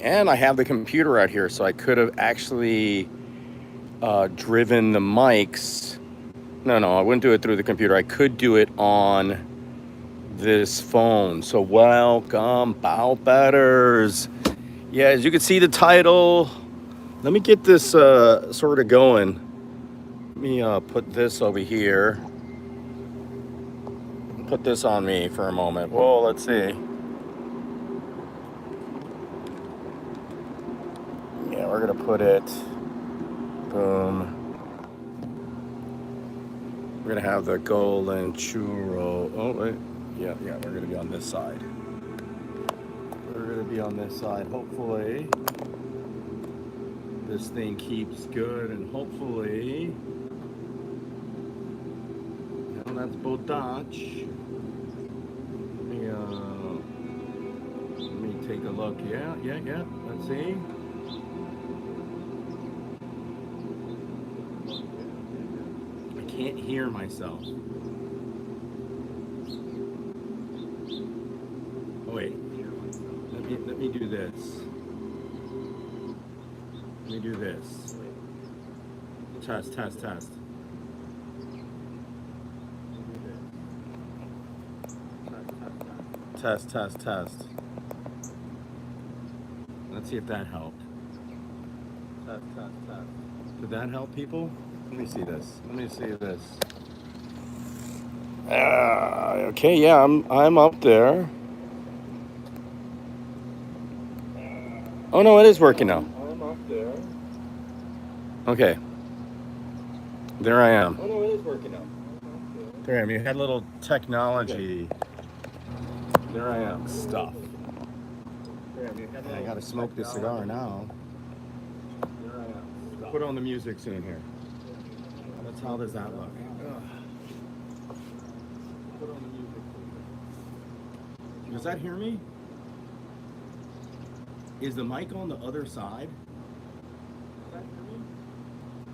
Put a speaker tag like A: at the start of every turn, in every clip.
A: And I have the computer out here, so I could have actually driven the mics. No, I wouldn't do it through the computer. I could do it on this phone. So welcome, Bow Batters. Yeah, as you can see the title. Let me get this sort of going. Let me put this over here. Put this on me for a moment. Whoa, let's see. Yeah, we're gonna put it. Boom. We're gonna have the golden churro. Oh wait, yeah. We're gonna be on this side. We're gonna be on this side. Hopefully, this thing keeps good, and hopefully, and that's Bodach. Let me take a look. Yeah. Let's see. Can't hear myself. Oh wait, let me do this. Let me do this. Test. Test. Let's see if that helped. Test. Did that help, people? Let me see this. Okay, yeah, I'm up there. Oh no, it is working now. I'm up there. Okay. There I am. Oh no, it is working now. There I am. You had a little technology. Okay. There I am. Stuff. I gotta smoke this cigar now. There I am. Stuff. Put on the music soon here. How does that look? Put on the music. Does that hear me? Is the mic on the other side? Does that hear me?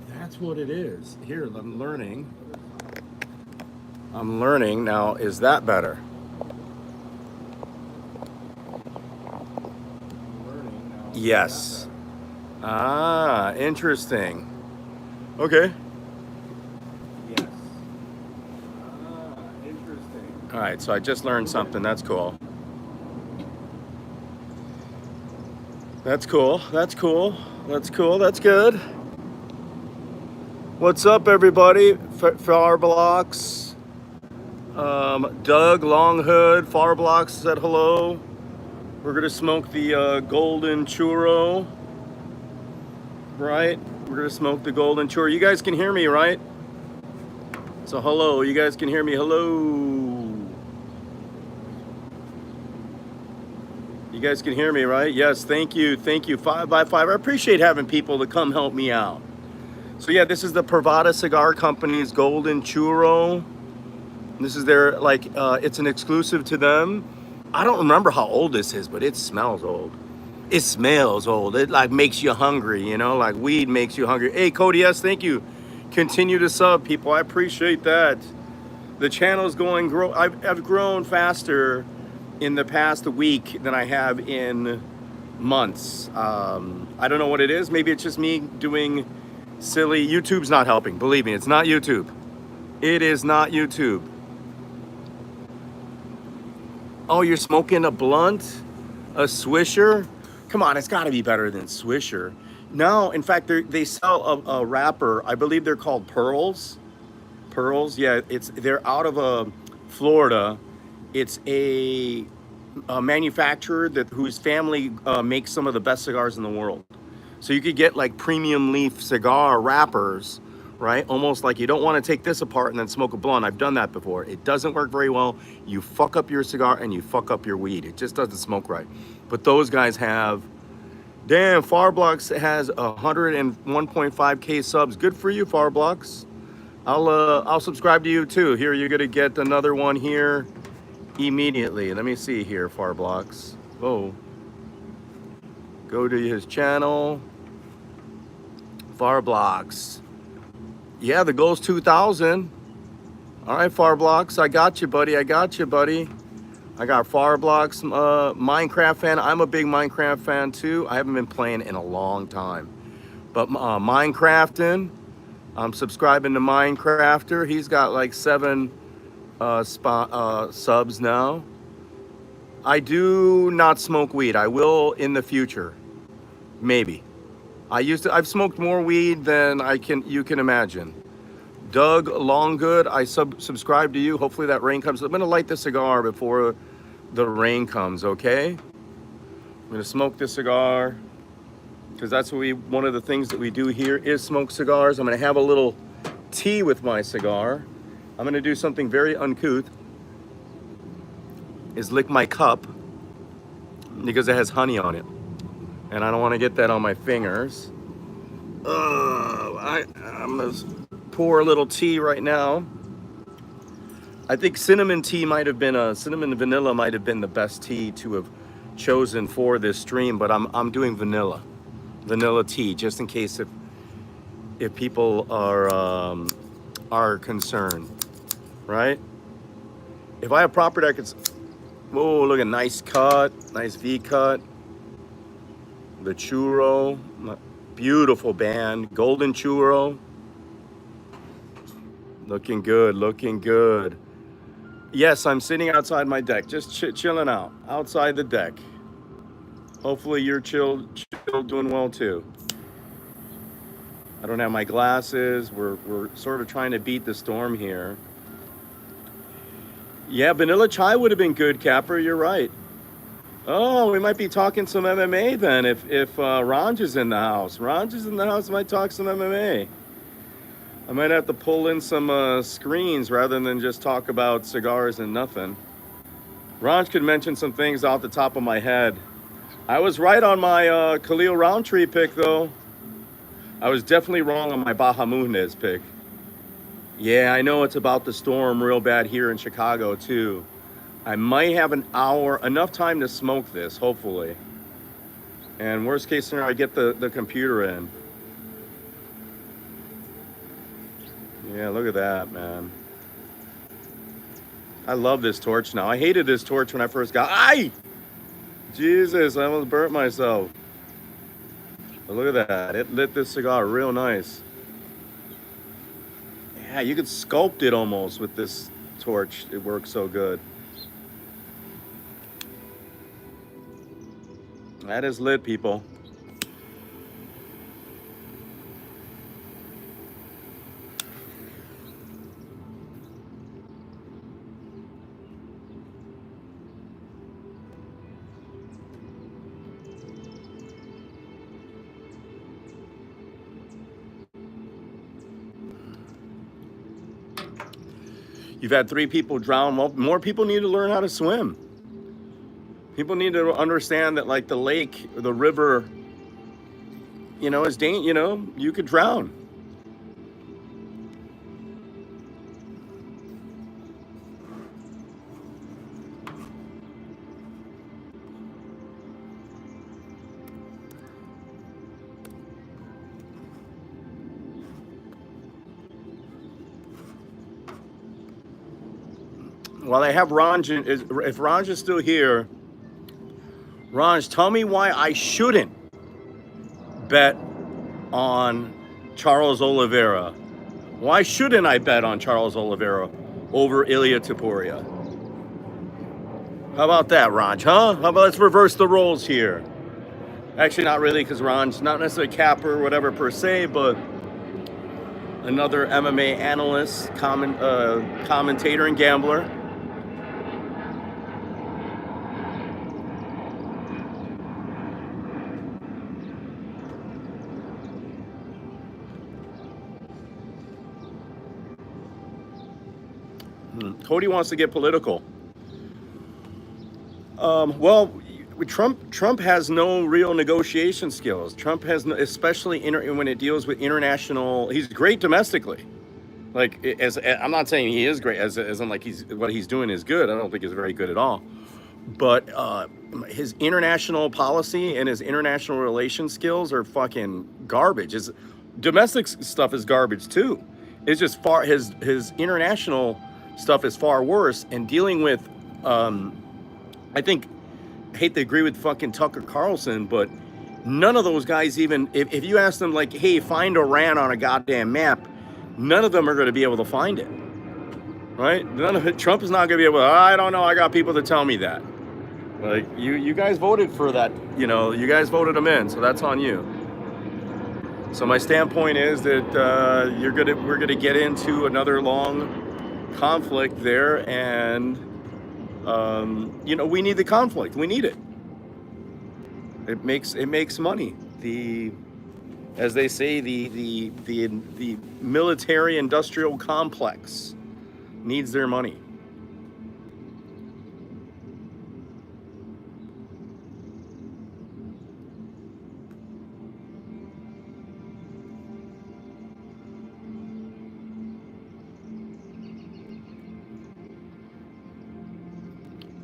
A: That's what it is. Here, I'm learning. Now, is that better? Yes. Ah, interesting. Okay. All right, so I just learned something. That's cool. That's good. What's up, everybody? Far Blocks. Doug Longhood. Far Blocks said hello. We're gonna smoke the golden churro. Right? We're gonna smoke the golden churro. You guys can hear me, right? So hello. You guys can hear me. Hello. You guys can hear me, right? Yes, thank you. 5x5. I appreciate having people to come help me out. So yeah, this is the Privada Cigar Company's Golden Churro. This is their, it's an exclusive to them. I don't remember how old this is, but it smells old. It smells old. It makes you hungry, like weed makes you hungry. Hey, Cody S, thank you. Continue to sub, people. I appreciate that. The channel's I've grown faster in the past week than I have in months. I don't know what it is. Maybe it's just me doing silly. YouTube's not helping. Believe me, it's not YouTube. It is not YouTube. Oh, you're smoking a blunt? A Swisher? Come on, it's got to be better than Swisher. No, in fact, they sell a wrapper. I believe they're called Pearls. Yeah, they're out of Florida. It's a manufacturer whose family makes some of the best cigars in the world. So you could get premium leaf cigar wrappers, right? Almost like you don't want to take this apart and then smoke a blunt. I've done that before. It doesn't work very well. You fuck up your cigar and you fuck up your weed. It just doesn't smoke right. But those guys have, damn, Farblocks has 101.5K subs. Good for you, Farblocks. I'll subscribe to you too. Here, you're gonna get another one here immediately. Let me see here, Farblocks. Oh, go to his channel, Farblocks. Yeah, the goal's 2,000. All right, Farblocks, I got you, buddy. I got Fireblocks, Minecraft fan. I'm a big Minecraft fan too. I haven't been playing in a long time. But Minecrafting, I'm subscribing to Minecrafter. He's got like 7 subs now. I do not smoke weed. I will in the future, maybe. I've smoked more weed than you can imagine. Doug Longgood, I subscribe to you. Hopefully that rain comes. I'm gonna light the cigar before the rain comes, okay? I'm gonna smoke this cigar because that's what one of the things that we do here is smoke cigars. I'm gonna have a little tea with my cigar. I'm gonna do something very uncouth, is lick my cup because it has honey on it. And I don't wanna get that on my fingers. I'm gonna pour a little tea right now. I think cinnamon vanilla might have been the best tea to have chosen for this stream, but I'm doing vanilla tea just in case if people are concerned, right? If I have property, I could. Oh, look at nice cut, nice V cut. The Churro, beautiful band, golden Churro. Looking good, looking good. Yes, I'm sitting outside my deck, just chilling out, outside the deck. Hopefully you're chill doing well too. I don't have my glasses. We're sort of trying to beat the storm here. Yeah, vanilla chai would have been good, Capper, you're right. Oh, we might be talking some MMA then if Ranj is in the house. Ranj is in the house, might talk some MMA. I might have to pull in some screens rather than just talk about cigars and nothing. Ranj could mention some things off the top of my head. I was right on my Khalil Roundtree pick, though. I was definitely wrong on my Bahamunez pick. Yeah, I know it's about the storm real bad here in Chicago, too. I might have an hour, enough time to smoke this, hopefully. And worst case scenario, I get the computer in. Yeah, look at that, man. I love this torch now. I hated this torch when I first got. Aye! Jesus, I almost burnt myself. But look at that. It lit this cigar real nice. Yeah, you could sculpt it almost with this torch. It works so good. That is lit, people. You've had 3 people drown. Well, more people need to learn how to swim. People need to understand that, like, the lake, the river, is dangerous. You could drown. Well, I have Ranj. If Ranj is still here, Ranj, tell me why I shouldn't bet on Charles Oliveira. Why shouldn't I bet on Charles Oliveira over Ilya Taporia? How about that, Ranj, huh? How about let's reverse the roles here? Actually, not really, because Ranj's not necessarily a capper or whatever per se, but another MMA analyst, commentator, and gambler. Cody wants to get political. Well, Trump has no real negotiation skills. Trump has no, especially when it deals with international. He's great domestically. Like, I'm not saying he is great, as in like what he's doing is good. I don't think he's very good at all. But his international policy and his international relation skills are fucking garbage. His domestic stuff is garbage too. It's just his international stuff is far worse. And dealing with I think, I hate to agree with fucking Tucker Carlson, but none of those guys even, if you ask them like, hey, find Iran on a goddamn map, none of them are going to be able to find it, right? None of it. Trump is not going to be able to, I don't know, I got people to tell me that. Like, you guys voted for that, you know, you guys voted them in, so that's on you. So my standpoint is that we're gonna get into another long conflict there, and you know, we need the conflict. We need it. It makes money. The, as they say, the military industrial complex needs their money.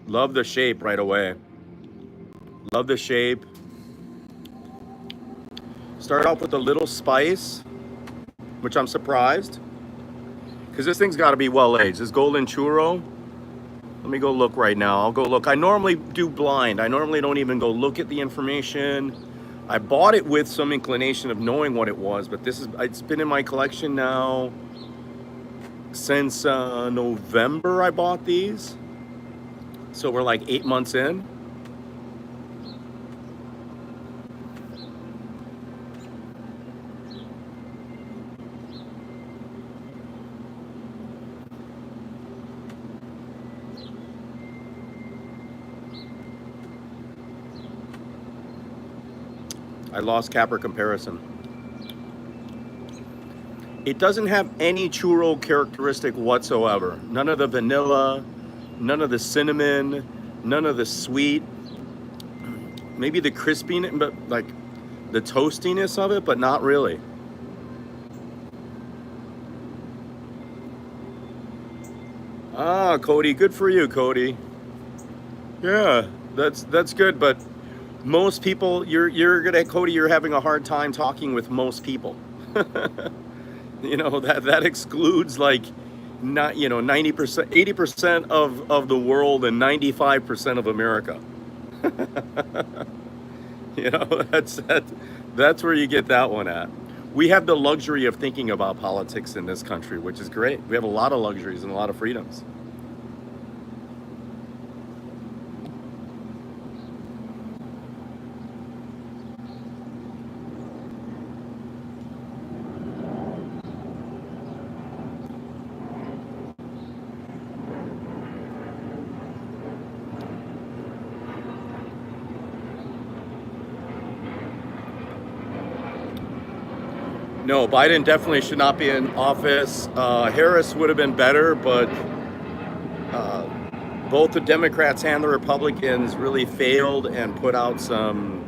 A: Love the shape right away. Love the shape. Start off with a little spice, which I'm surprised, because this thing's got to be well aged. This golden churro. Let me go look right now. I'll go look. I normally do blind. I normally don't even go look at the information. I bought it with some inclination of knowing what it was, but it's been in my collection now since November. I bought these. So we're like 8 months in. I lost capper comparison. It doesn't have any churro characteristic whatsoever. None of the vanilla, none of the cinnamon, none of the sweet. Maybe the crispiness, but like the toastiness of it, but not really. Ah, Cody, good for you, Cody. Yeah, that's good, but most people, you're gonna, Cody, you're having a hard time talking with most people. You know, that excludes like, not, you know, 90%, 80% of the world and 95% of America. You know, that's where you get that one at. We have the luxury of thinking about politics in this country, which is great. We have a lot of luxuries and a lot of freedoms. No, Biden definitely should not be in office. Harris would have been better, but uh, both the Democrats and the Republicans really failed and put out some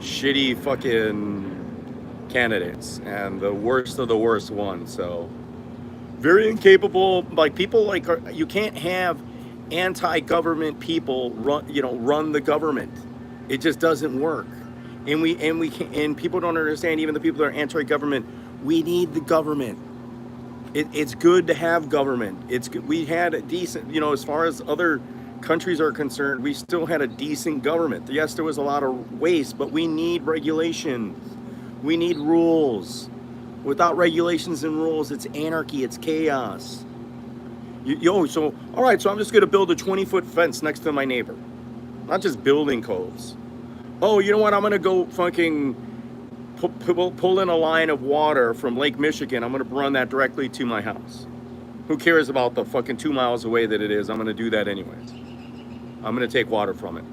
A: shitty fucking candidates, and the worst of the worst won. So very incapable. Like, people like, you can't have anti-government people run the government. It just doesn't work. And we can, and people don't understand. Even the people that are anti-government, we need the government. It's good to have government. It's good. We had a decent, you know, as far as other countries are concerned, we still had a decent government. Yes, there was a lot of waste, but we need regulations. We need rules. Without regulations and rules, it's anarchy, it's chaos. So, all right, so I'm just going to build a 20-foot fence next to my neighbor. Not just building codes. Oh, you know what? I'm going to go fucking pull in a line of water from Lake Michigan. I'm going to run that directly to my house. Who cares about the fucking 2 miles away that it is? I'm going to do that anyways. I'm going to take water from it.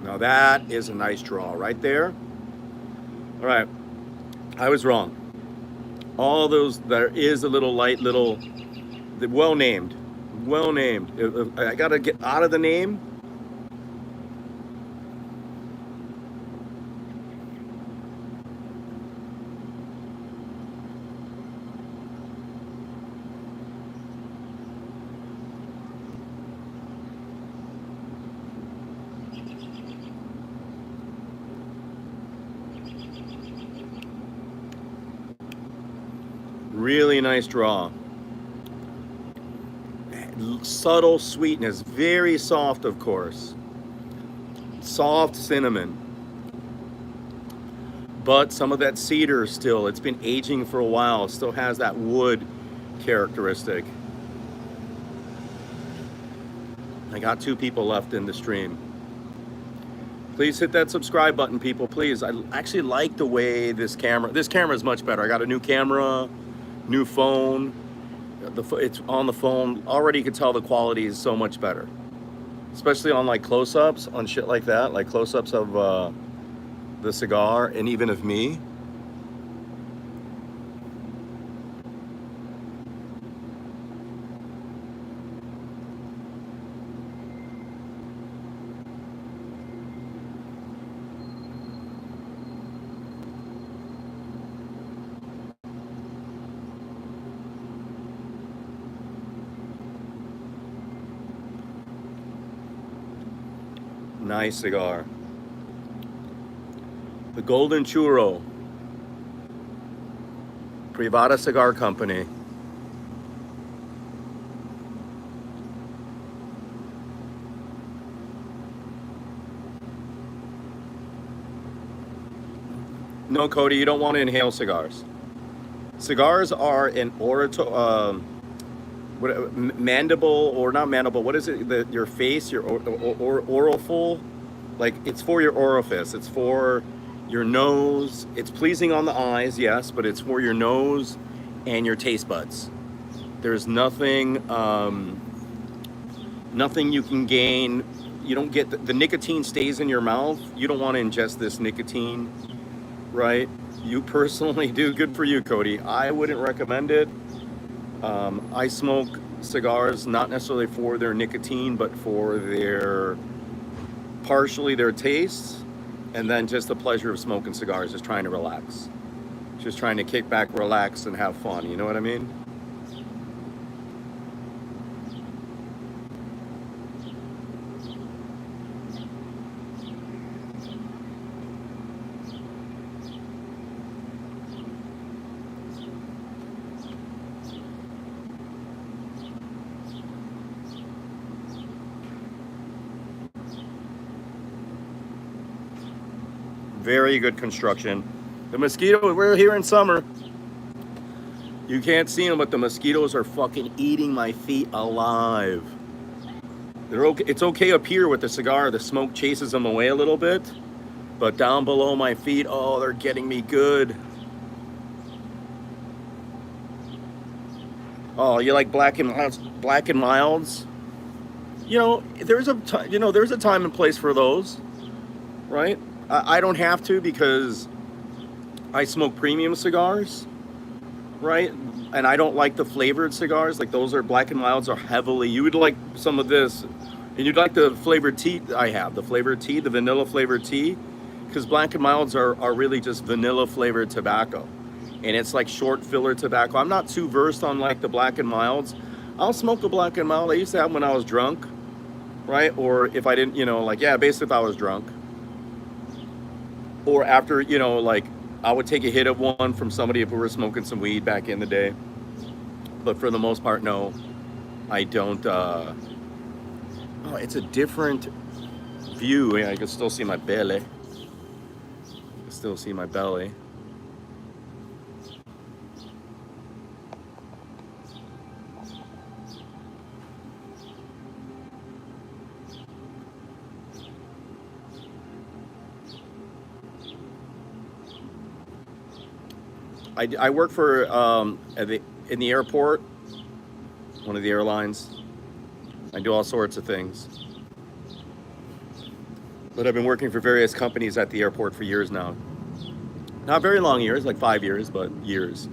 A: Now that is a nice draw right there. All right, I was wrong. All those, there is a little light, little, well named, well named. I gotta get out of the name. Really nice draw. Subtle sweetness, very soft, of course. Soft cinnamon. But some of that cedar still, it's been aging for a while, still has that wood characteristic. I got 2 people left in the stream. Please hit that subscribe button, people, please. I actually like the way this camera is much better. I got a new camera, new phone. It's on the phone. Already you can tell the quality is so much better. Especially on like close-ups, on shit like that, like close-ups of the cigar and even of me. Nice cigar. The Golden Churro. Privada Cigar Company. No, Cody, you don't want to inhale cigars. Cigars are an mandible, or not mandible, what is it? Your face, your oral full, like it's for your orifice, it's for your nose. It's pleasing on the eyes, yes, but it's for your nose and your taste buds. There's nothing, nothing you can gain. You don't get the nicotine stays in your mouth. You don't want to ingest this nicotine, right? You personally do. Good for you, Cody. I wouldn't recommend it. I smoke cigars not necessarily for their nicotine, but for partially their taste, and then just the pleasure of smoking cigars, just trying to relax. Just trying to kick back, relax, and have fun. You know what I mean? Very good construction. The mosquito, we're here in summer. You can't see them, but the mosquitoes are fucking eating my feet alive. They're okay. It's okay up here with the cigar. The smoke chases them away a little bit. But down below my feet, oh, they're getting me good. Oh, you like black and milds? Black and milds? You know, there's a time and place for those, right? I don't have to, because I smoke premium cigars, right? And I don't like the flavored cigars. Like, those are black and milds are heavily. You would like some of this, and you'd like the flavored tea I have, the flavored tea, the vanilla flavored tea, because black and milds are really just vanilla flavored tobacco, and it's like short filler tobacco. I'm not too versed on like the black and milds. I'll smoke a black and mild. I used to have them when I was drunk, right? Or if I didn't, basically if I was drunk. Or after, like, I would take a hit of one from somebody if we were smoking some weed back in the day. But for the most part, no, I don't. Oh, it's a different view. Yeah, I can still see my belly. I can still see my belly. I work for in the airport, one of the airlines. I do all sorts of things, but I've been working for various companies at the airport for years now. Not very long years, like 5 years, but years.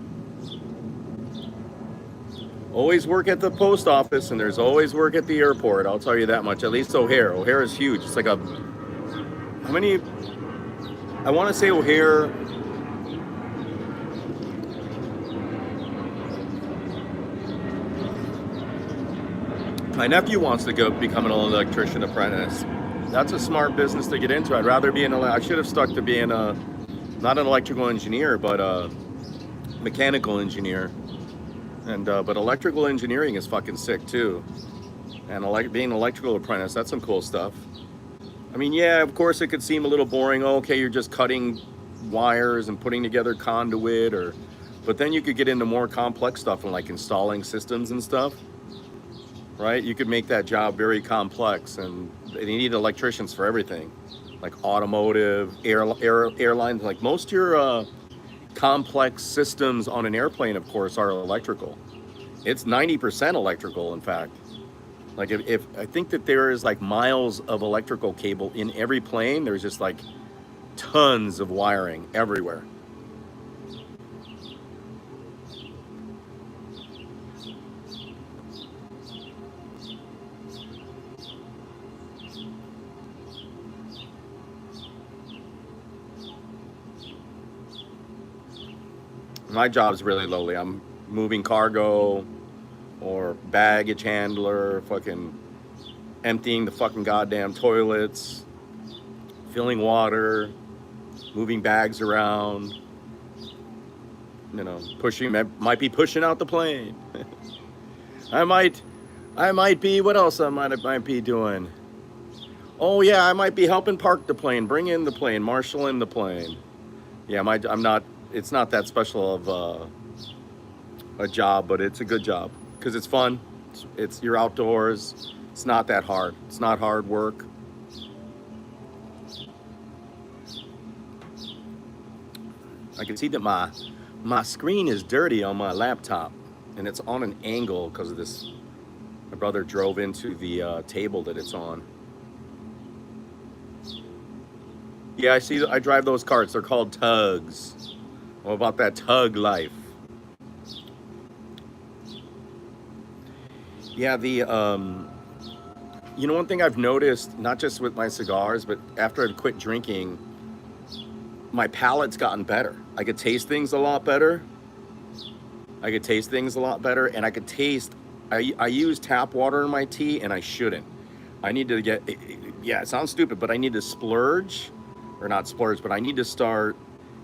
A: Always work at the post office, and there's always work at the airport. I'll tell you that much. At least O'Hare. O'Hare is huge. It's like how many? I want to say O'Hare. My nephew wants to go become an electrician apprentice. That's a smart business to get into. I'd rather be I should have stuck to being not an electrical engineer, but a mechanical engineer. And but electrical engineering is fucking sick too. And being an electrical apprentice, that's some cool stuff. I mean, yeah, of course it could seem a little boring. Oh, okay, you're just cutting wires and putting together conduit, or, but then you could get into more complex stuff and like installing systems and stuff, right? You could make that job very complex, and they need electricians for everything, like automotive, airlines. Like most of your complex systems on an airplane, of course, are electrical. It's 90% electrical, in fact. Like if I think that there is like miles of electrical cable in every plane, there's just like tons of wiring everywhere. My job's really lowly. I'm moving cargo or baggage handler, fucking emptying the fucking goddamn toilets, filling water, moving bags around, you know, pushing, might be pushing out the plane. I might, I might be, what else might be doing? Oh yeah, I might be helping park the plane, bring in the plane, marshal in the plane. Yeah, I'm not, it's not that special of a job, but it's a good job because it's fun. You're outdoors. It's not that hard. It's not hard work. I can see that my screen is dirty on my laptop, and it's on an angle because of this. My brother drove into the table that it's on. Yeah, I see. I drive those carts. They're called tugs. What about that tug life? Yeah, you know, one thing I've noticed, not just with my cigars, but after I've quit drinking, my palate's gotten better. I could taste things a lot better. And I could taste. I use tap water in my tea, and I shouldn't. I need to get. Yeah, it sounds stupid, but I need to splurge, or not splurge, but I need to start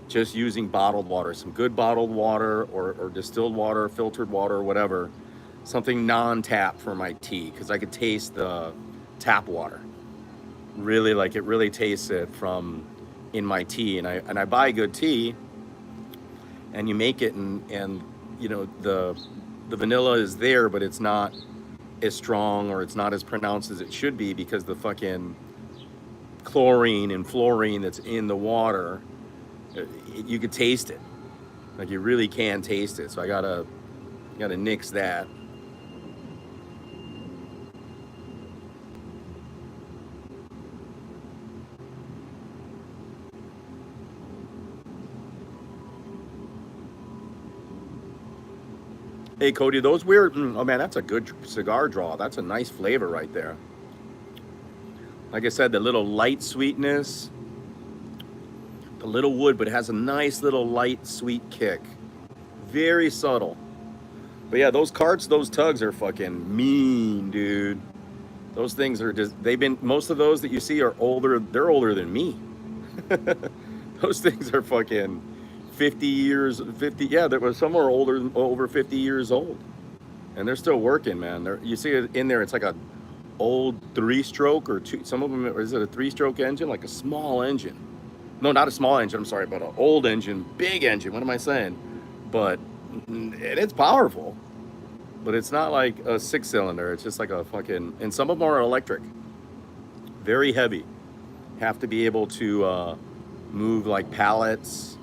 A: just using bottled water, some good bottled water, or distilled water, filtered water, whatever, something non-tap for my tea, because I could taste the tap water. Really, like it really tastes it from in my tea, and I buy good tea, and you make it, and you know the vanilla is there, but it's not as strong, or it's not as pronounced as it should be, because the fucking chlorine and fluorine that's in the water, you could taste it. Like you really can taste it. So I gotta nix that. Hey Cody, those weird. Oh man, that's a good cigar draw. That's a nice flavor right there. Like I said, the little light sweetness, the little wood, but it has a nice little light sweet kick. Very subtle. But yeah, those carts, those tugs are fucking mean, dude. Those things are just, most of those that you see are older, they're older than me. Those things are fucking 50 years, yeah, there was some are older, over 50 years old. And they're still working, man. You see it in there, it's like a old 3-stroke or two, some of them, is it a 3-stroke engine? Like a small engine. No, not a small engine, I'm sorry, but an old engine, big engine, what am I saying? But it's powerful. But it's not like a 6-cylinder, it's just like a fucking, and some of them are electric. Very heavy. Have to be able to move like pallets.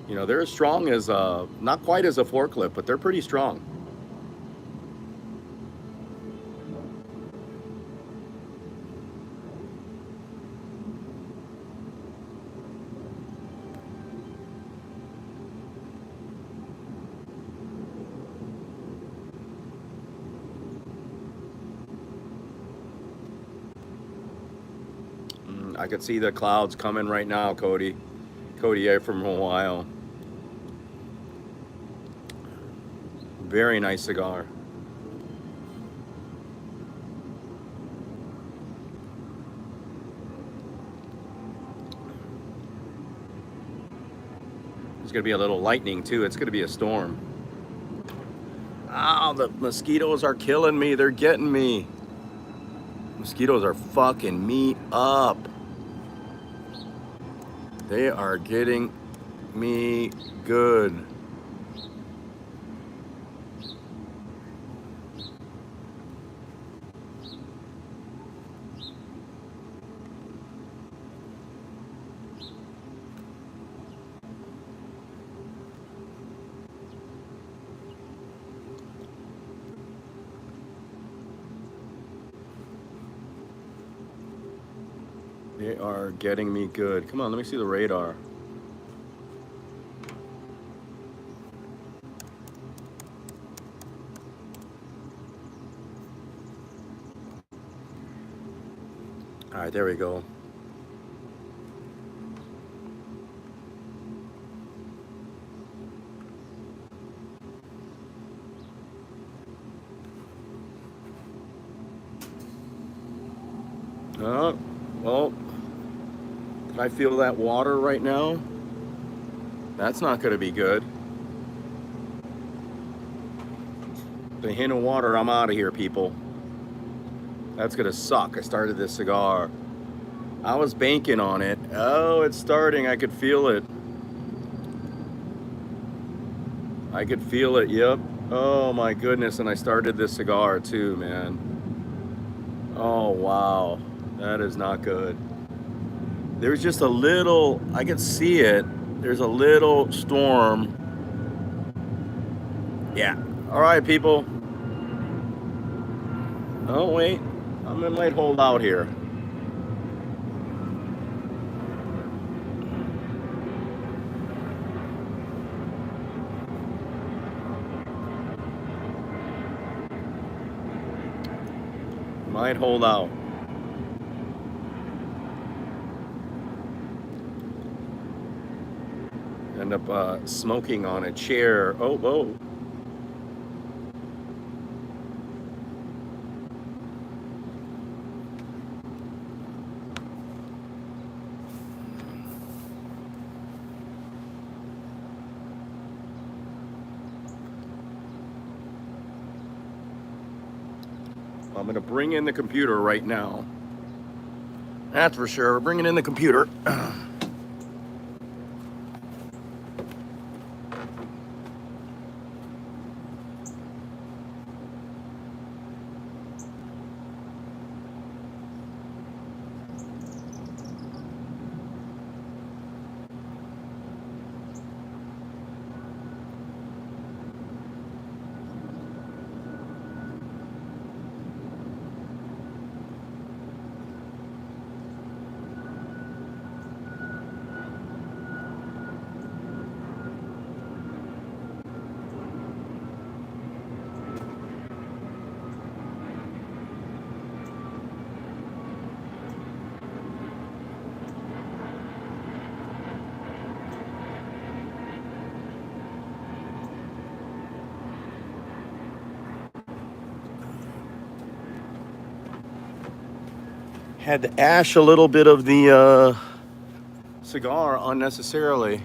A: You know, they're as strong as, not quite as a forklift, but they're pretty strong. I could see the clouds coming right now, Cody. Cody from Ohio. Very nice cigar. There's gonna be a little lightning too. It's gonna be a storm. Ah, the mosquitoes are killing me. They're getting me. Mosquitoes are fucking me up. They are getting me good. They are getting me good. Come on, let me see the radar. All right, there we go. Well, can I feel that water right now? That's not going to be good. The hint of water, I'm out of here, people. That's going to suck. I started this cigar. I was banking on it. Oh, it's starting. I could feel it. I could feel it, yep. Oh my goodness, and I started this cigar too, man. Oh wow, that is not good. There's just a little, I can see it. There's a little storm. Yeah. All right, people. Oh wait, I might hold out here. Might hold out. End up smoking on a chair. Oh, oh. I'm gonna bring in the computer right now. That's for sure. We're bringing in the computer. Had to ash a little bit of the cigar unnecessarily.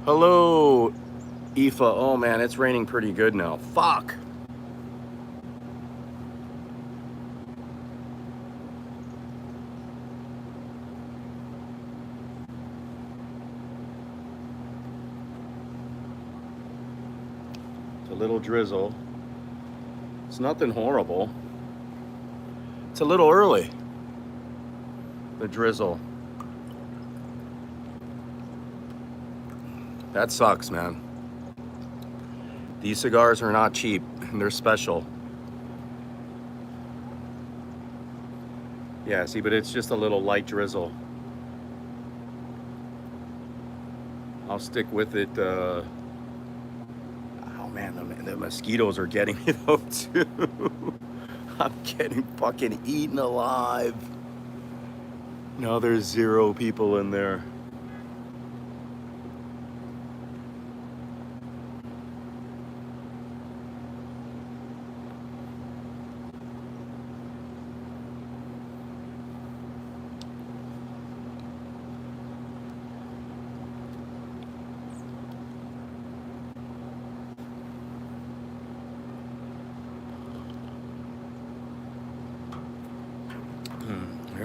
A: Hello, Aoife. Oh man, it's raining pretty good now. Fuck. It's a little drizzle. It's nothing horrible. It's a little early. The drizzle. That sucks, man. These cigars are not cheap. They're special. Yeah, see, but it's just a little light drizzle. I'll stick with it. Oh man, the mosquitoes are getting me though too. I'm getting fucking eaten alive. Now there's 0 people in there.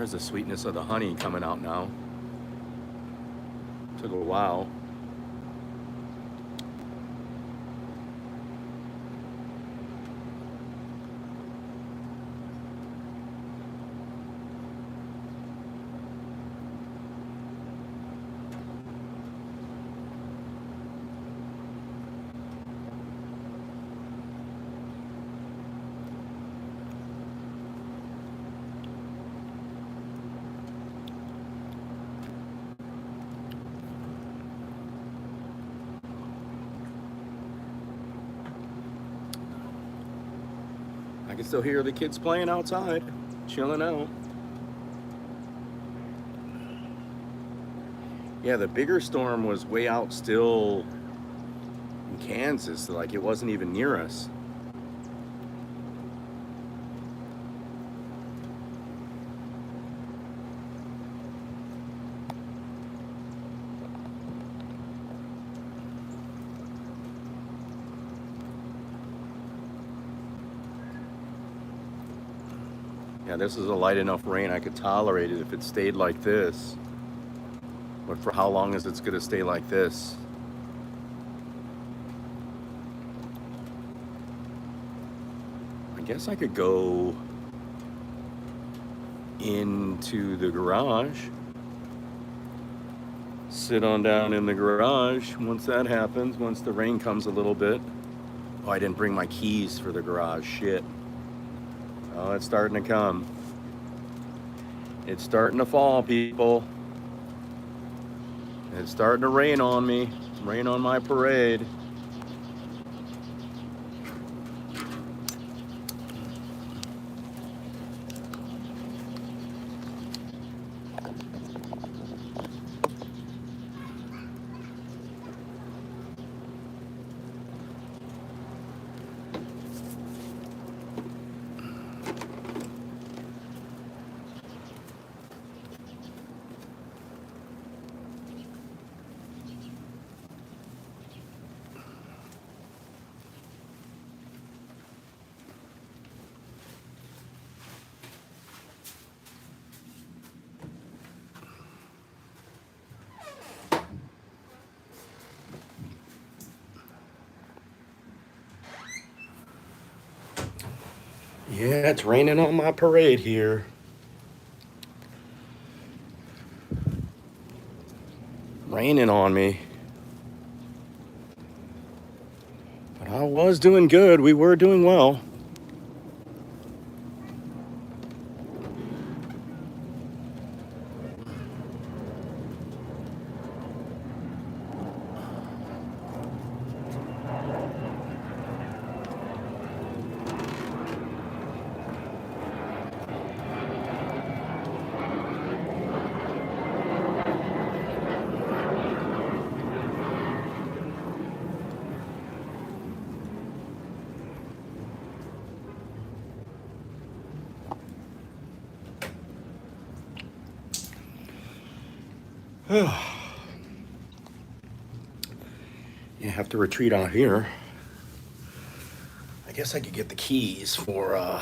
A: There's the sweetness of the honey coming out now. Took a while. I can still hear the kids playing outside, chilling out. Yeah, the bigger storm was way out still in Kansas. Like, it wasn't even near us. Yeah, this is a light enough rain I could tolerate it if it stayed like this. But for how long is it going to stay like this? I guess I could go into the garage. Sit on down in the garage once that happens, once the rain comes a little bit. Oh, I didn't bring my keys for the garage. Shit. Oh, it's starting to come. It's starting to fall, people. It's starting to rain on me. Rain on my parade. Yeah, it's raining on my parade here. Raining on me. But I was doing good. We were doing well. You have to retreat out here. I guess I could get the keys for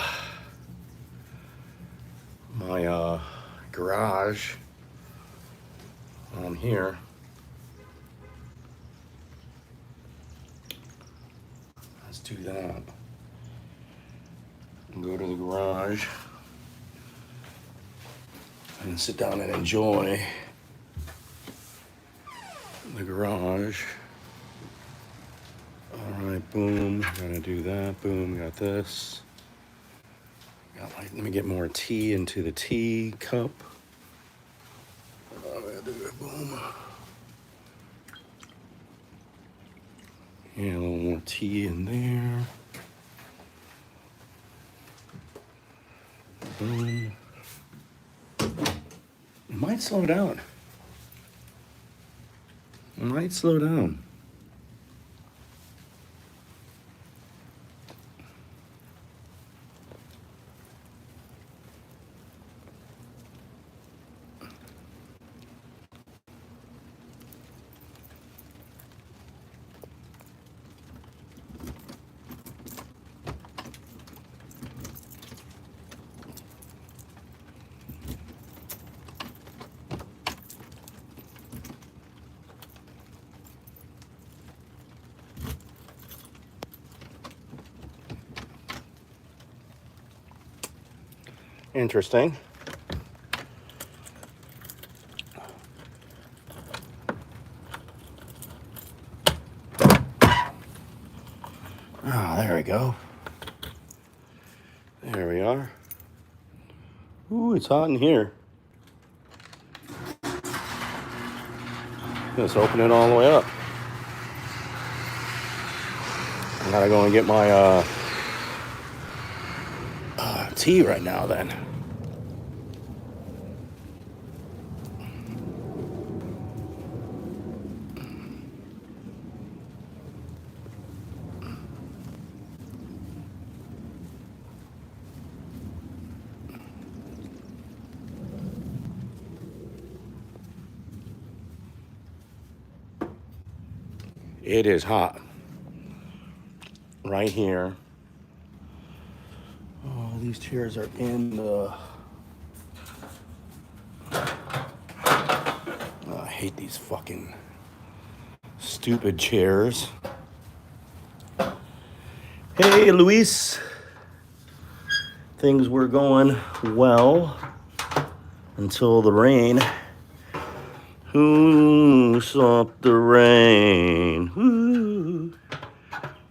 A: my garage on here. Let's do that. Go to the garage and sit down and enjoy the garage. All right, boom, gotta do that, boom, got this. Let me get more tea into the tea cup. I'm gonna do it, boom. Yeah, a little more tea in there. Boom. It might slow down. It might slow down. Interesting. Oh, there we go. There we are. Ooh, it's hot in here. Let's open it all the way up. I gotta go and get my tea right now then. It is hot. Right here. Oh, these chairs are in the... Oh, I hate these fucking stupid chairs. Hey, Luis. Things were going well until the rain. Who stopped the rain? Woo,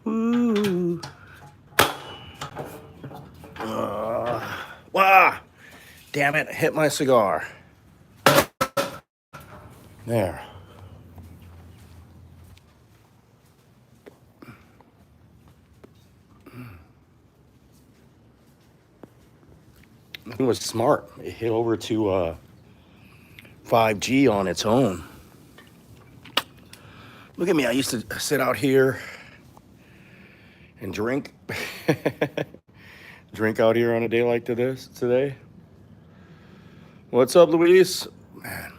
A: woo. Wah! Damn it, I hit my cigar. There. It was smart. It hit over to 5G on its own. Look at me, I used to sit out here and drink. Drink out here on a day like this today. What's up, Luis? Man.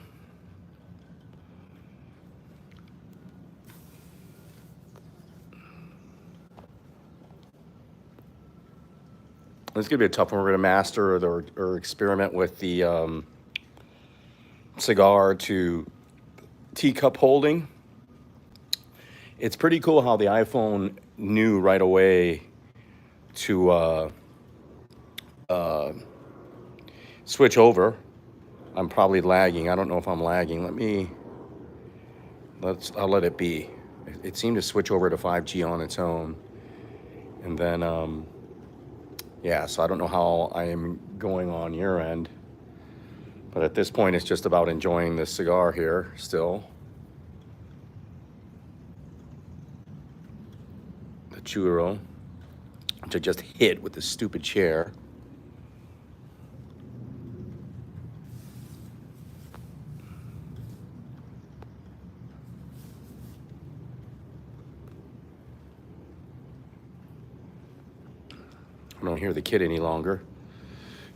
A: It's gonna be a tough one. We're gonna master or experiment with the cigar to teacup holding. It's pretty cool how the iPhone knew right away to switch over. I'm probably lagging. I don't know if I'm lagging. I'll let it be. It seemed to switch over to 5G on its own. And then, yeah, so I don't know how I am going on your end. But at this point, it's just about enjoying this cigar here still. The Churro, which I just hit with this stupid chair. I don't hear the kid any longer.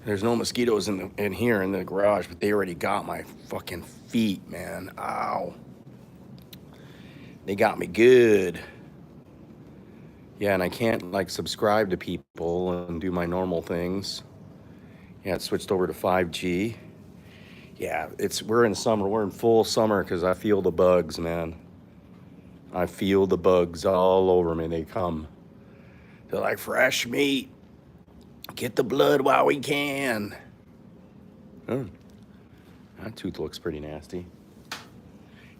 A: There's no mosquitoes in here in the garage, but they already got my fucking feet, man. Ow. They got me good. Yeah, and I can't like subscribe to people and do my normal things. Yeah, it switched over to 5G. Yeah, we're in summer. We're in full summer because I feel the bugs, man. I feel the bugs all over me. They come. They're like fresh meat. Get the blood while we can. Oh, that tooth looks pretty nasty.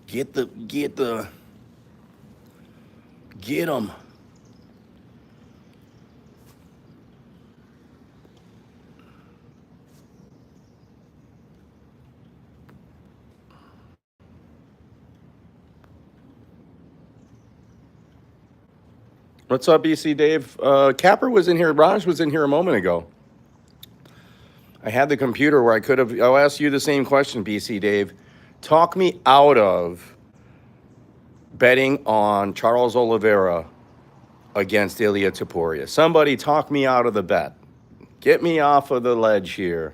A: Get them. What's up, BC Dave? Capper was in here. Raj was in here a moment ago. I had the computer where I'll ask you the same question, BC Dave. Talk me out of betting on Charles Oliveira against Ilya Taporia. Somebody talk me out of the bet. Get me off of the ledge here.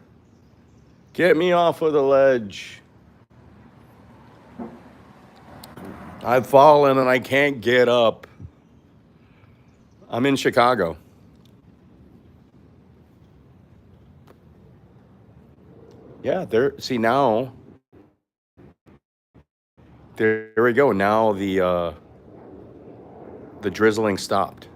A: Get me off of the ledge. I've fallen and I can't get up. I'm in Chicago. Yeah, see now. There we go. Now the drizzling stopped.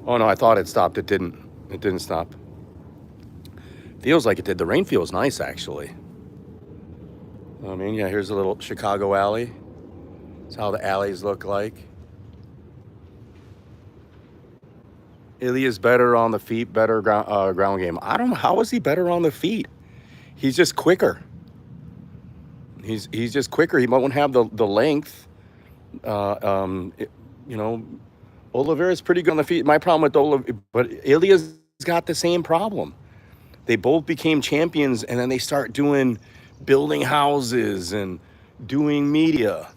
A: Oh no, I thought it stopped. It didn't. It didn't stop. Feels like it did. The rain feels nice, actually. I mean, yeah, here's a little Chicago alley. That's how the alleys look like. Ilya's better on the feet, better ground game. I don't know. How is he better on the feet? He's just quicker. He's just quicker. He won't have the length. You know, Oliveira's pretty good on the feet. My problem with Oliveira, but Ilya's got the same problem. They both became champions, and then they start building houses and doing media,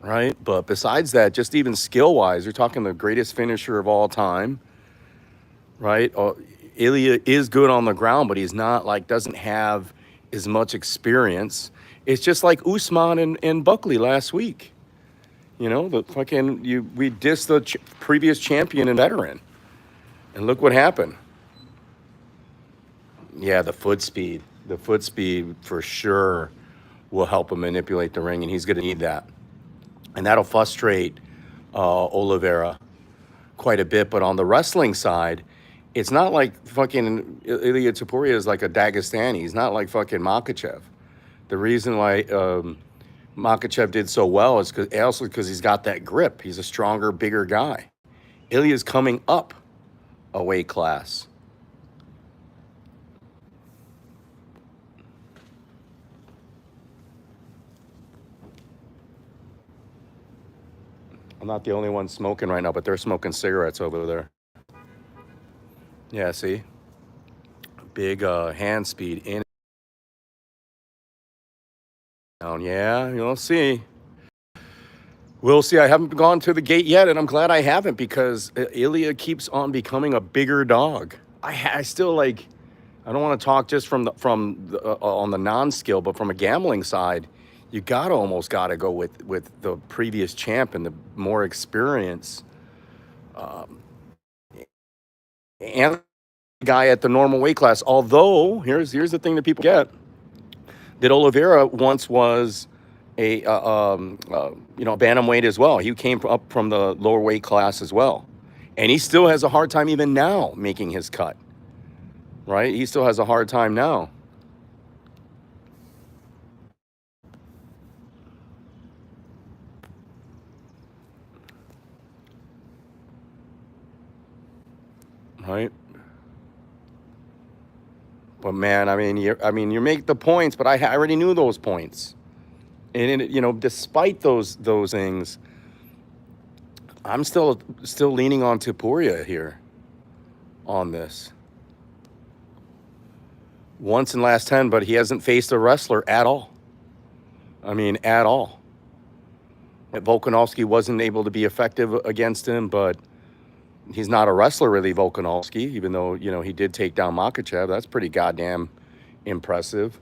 A: right? But besides that, just even skill wise, you're talking the greatest finisher of all time, right? Ilya is good on the ground, but he's not like doesn't have as much experience. It's just like Usman and Buckley last week. You know, the fucking we dissed the previous champion and veteran, and look what happened. Yeah, the foot speed for sure will help him manipulate the ring, and he's going to need that, and that'll frustrate Oliveira quite a bit. But on the wrestling side, it's not like fucking Ilya Taporia is like a Dagestani. He's not like fucking Makachev. The reason why Makachev did so well is because he's got that grip. He's a stronger, bigger guy. Ilya's coming up a weight class. I'm not the only one smoking right now, but they're smoking cigarettes over there. Yeah, see? Big hand speed in and down. Yeah, you'll see. We'll see. I haven't gone to the gate yet, and I'm glad I haven't because Ilya keeps on becoming a bigger dog. I still like. I don't want to talk just on the non-skill, but from a gambling side, you gotta go with the previous champ and the more experience, and the guy at the normal weight class. Although here's the thing that people get that Oliveira once was a bantamweight as well. He came up from the lower weight class as well, and he still has a hard time even now making his cut. Right? He still has a hard time now. Right? But man, you make the points, but I already knew those points, and despite those things, I'm still leaning on Taporia here on this. Once in last 10, but he hasn't faced a wrestler at all. I mean, at all. Volkanovski wasn't able to be effective against him, but he's not a wrestler really, Volkanovski, even though, he did take down Makachev. That's pretty goddamn impressive.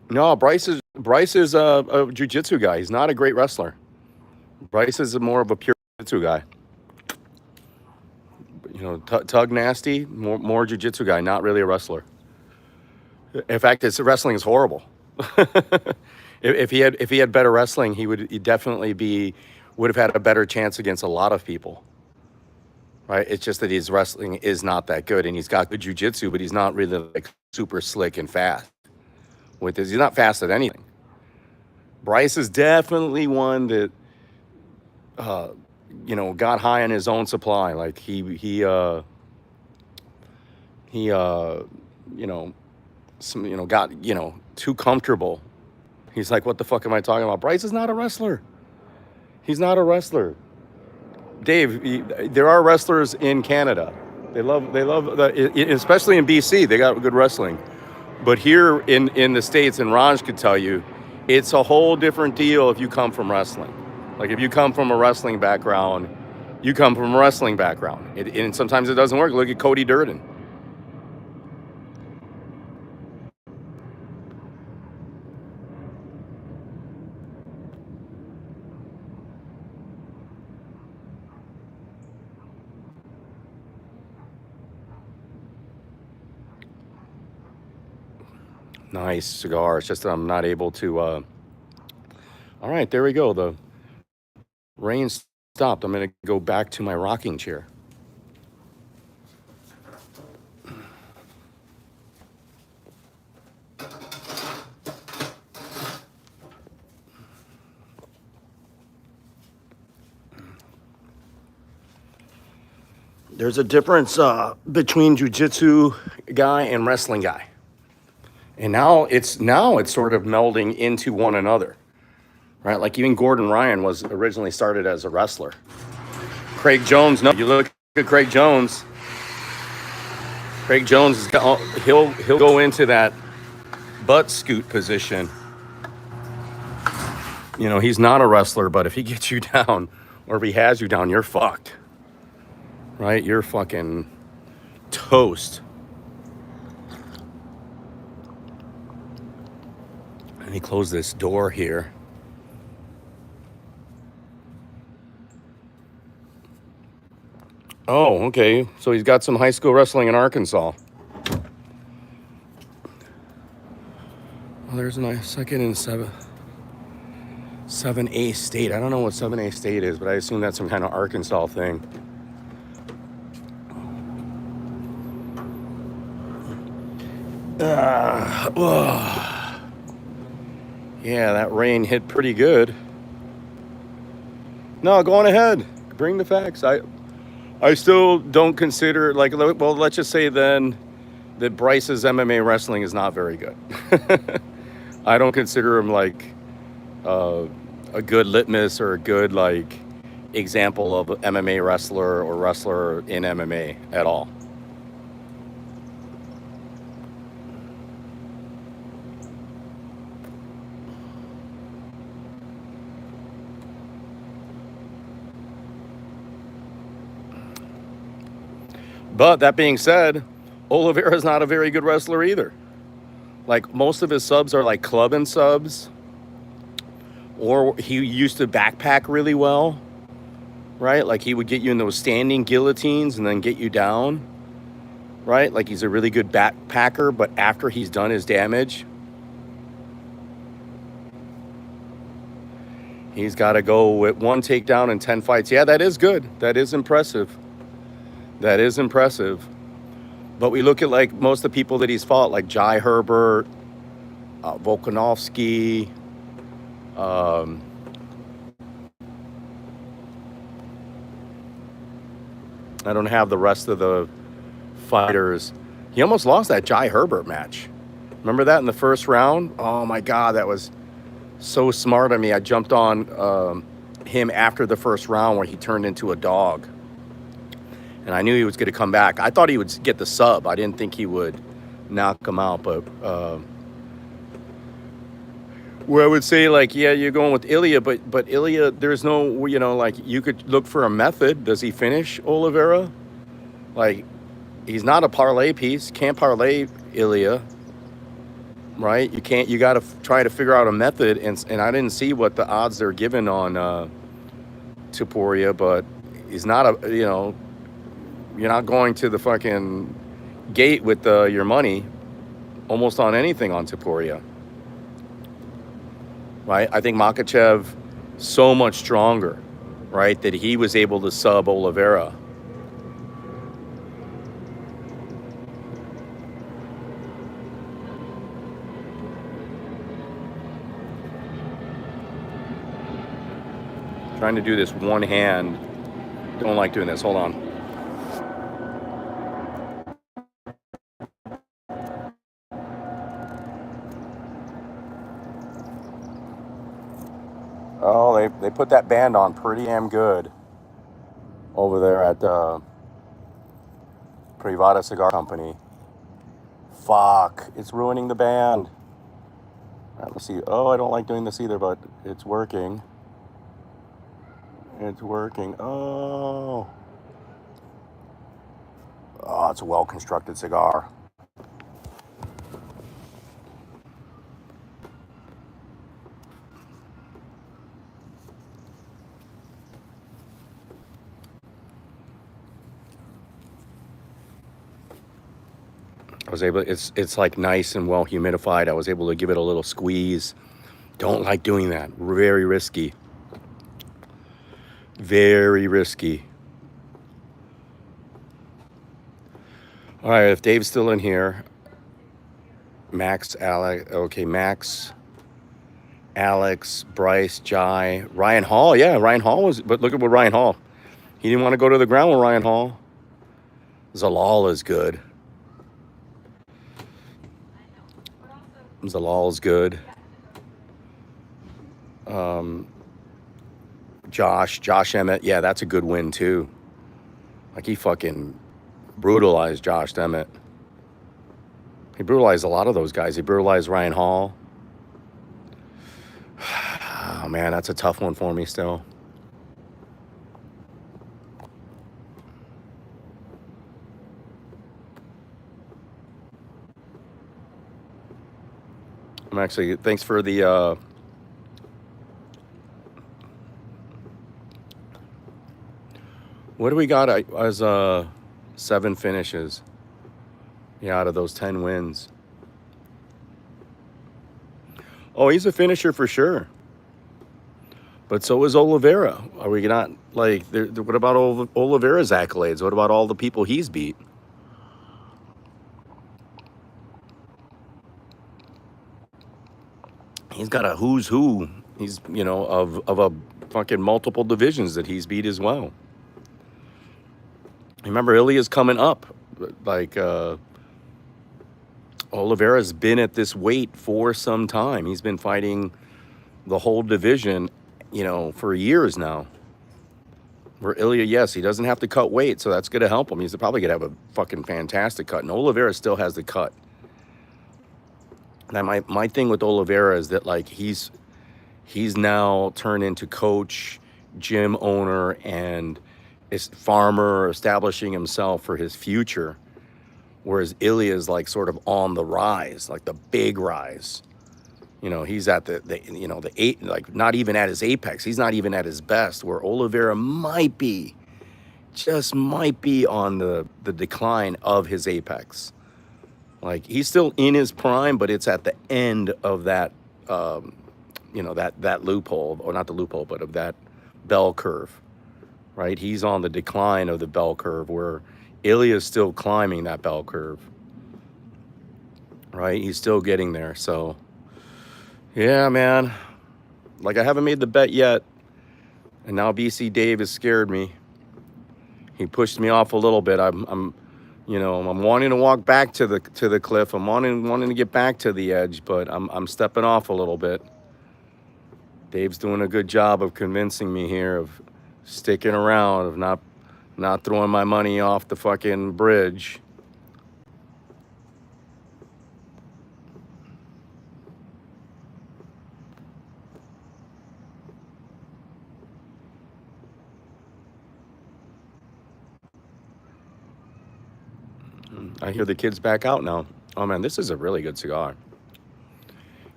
A: No, Bryce is a jiu-jitsu guy. He's not a great wrestler. Bryce is more of a pure jiu-jitsu guy. Tug nasty, more jiu-jitsu guy, not really a wrestler. In fact, his wrestling is horrible. if he had better wrestling, he'd definitely would have had a better chance against a lot of people. Right? It's just that his wrestling is not that good, and he's got good jiu-jitsu, but he's not really like super slick and fast. He's not fast at anything. Bryce is definitely one that got high on his own supply. Like he got too comfortable. He's like, what the fuck am I talking about? Bryce is not a wrestler. He's not a wrestler. Dave, there are wrestlers in Canada. They love especially in BC. They got good wrestling. But here in the States, and Raj could tell you, it's a whole different deal if you come from wrestling. Like if you come from a wrestling background, you come from a wrestling background. And sometimes it doesn't work. Look at Cody Durden. Nice cigar. It's just that I'm not able to. All right, there we go. The rain stopped. I'm going to go back to my rocking chair. There's a difference between jiu-jitsu guy and wrestling guy. And now it's sort of melding into one another. Right? Like even Gordon Ryan was originally started as a wrestler. Craig Jones, no, you look at Craig Jones. Craig Jones he'll go into that butt scoot position. You know, he's not a wrestler, but if he gets you down or if he has you down, you're fucked. Right? You're fucking toast. Let me close this door here. Oh, okay. So he's got some high school wrestling in Arkansas. Well, there's a nice second and 7A state. I don't know what 7A state is, but I assume that's some kind of Arkansas thing. Yeah, that rain hit pretty good. No, go on ahead. Bring the facts. I still don't consider, like, well, let's just say then that Bryce's MMA wrestling is not very good. I don't consider him like a good litmus or a good like example of an MMA wrestler or wrestler in MMA at all. But that being said, Oliveira is not a very good wrestler either. Like most of his subs are like clubbing subs, or he used to backpack really well, right? Like he would get you in those standing guillotines and then get you down, right? Like he's a really good backpacker, but after he's done his damage, he's got to go with 1 takedown and 10 fights. Yeah, that is good. That is impressive. That is impressive. But we look at like most of the people that he's fought, like Jai Herbert, Volkanovski, I don't have the rest of the fighters. He almost lost that Jai Herbert match. Remember that in the first round? Oh my God, that was so smart of me. I jumped on him after the first round where he turned into a dog. And I knew he was going to come back. I thought he would get the sub. I didn't think he would knock him out. But where I would say, like, yeah, you're going with Ilya. But Ilya, there's no, you know, like, you could look for a method. Does he finish Oliveira? Like, he's not a parlay piece. Can't parlay Ilya. Right? You can't. You got to try to figure out a method. And I didn't see what the odds they're given on Topuria. But he's not a, you know, you're not going to the fucking gate with your money almost on anything on Topuria. Right? I think Makhachev so much stronger, right, that he was able to sub Oliveira. Trying to do this one hand. Don't like doing this. Hold on. Oh, they put that band on pretty damn good over there at Privada Cigar Company. Fuck, it's ruining the band. All right, let's see. Oh, I don't like doing this either, but it's working. It's working. Oh, it's a well-constructed cigar. I was able, it's like nice and well humidified. I was able to give it a little squeeze. Don't like doing that. Very risky. Very risky. All right, if Dave's still in here, Max, Alex, okay, Max, Alex, Bryce, Jai, Ryan Hall. Yeah, Ryan Hall was, but look at what Ryan Hall. He didn't want to go to the ground with Ryan Hall. Zalal is good. Zalal is good. Josh Emmett. Yeah, that's a good win too. Like he fucking brutalized Josh Emmett. He brutalized a lot of those guys. He brutalized Ryan Hall. Oh man, that's a tough one for me still. I'm actually, thanks for the, what do we got as 7 finishes? Yeah, out of those 10 wins. Oh, he's a finisher for sure. But so is Oliveira. Are we not, like, what about Oliveira's accolades? What about all the people he's beat? He's got a who's who. He's, you know, of a fucking multiple divisions that he's beat as well. Remember, Ilya's coming up. Like, Oliveira's been at this weight for some time. He's been fighting the whole division, you know, for years now. Where Ilya, yes, he doesn't have to cut weight, so that's going to help him. He's probably going to have a fucking fantastic cut. And Oliveira still has the cut. Now, my thing with Oliveira is that, like, he's now turned into coach, gym owner, and is farmer, establishing himself for his future. Whereas Ilya is like sort of on the rise, like the big rise. You know, he's at the you know, the eight, like not even at his apex. He's not even at his best, where Oliveira might be, just might be on the decline of his apex. Like he's still in his prime, but it's at the end of that, you know, that loophole, or not the loophole, but of that bell curve, right? He's on the decline of the bell curve, where Ilya is still climbing that bell curve, right? He's still getting there. So, yeah, man. Like I haven't made the bet yet, and now BC Dave has scared me. He pushed me off a little bit. I'm you know, I'm wanting to walk back to the cliff. I'm wanting to get back to the edge, but I'm stepping off a little bit. Dave's doing a good job of convincing me here, of sticking around, of not throwing my money off the fucking bridge. I hear the kids back out now. Oh man, this is a really good cigar.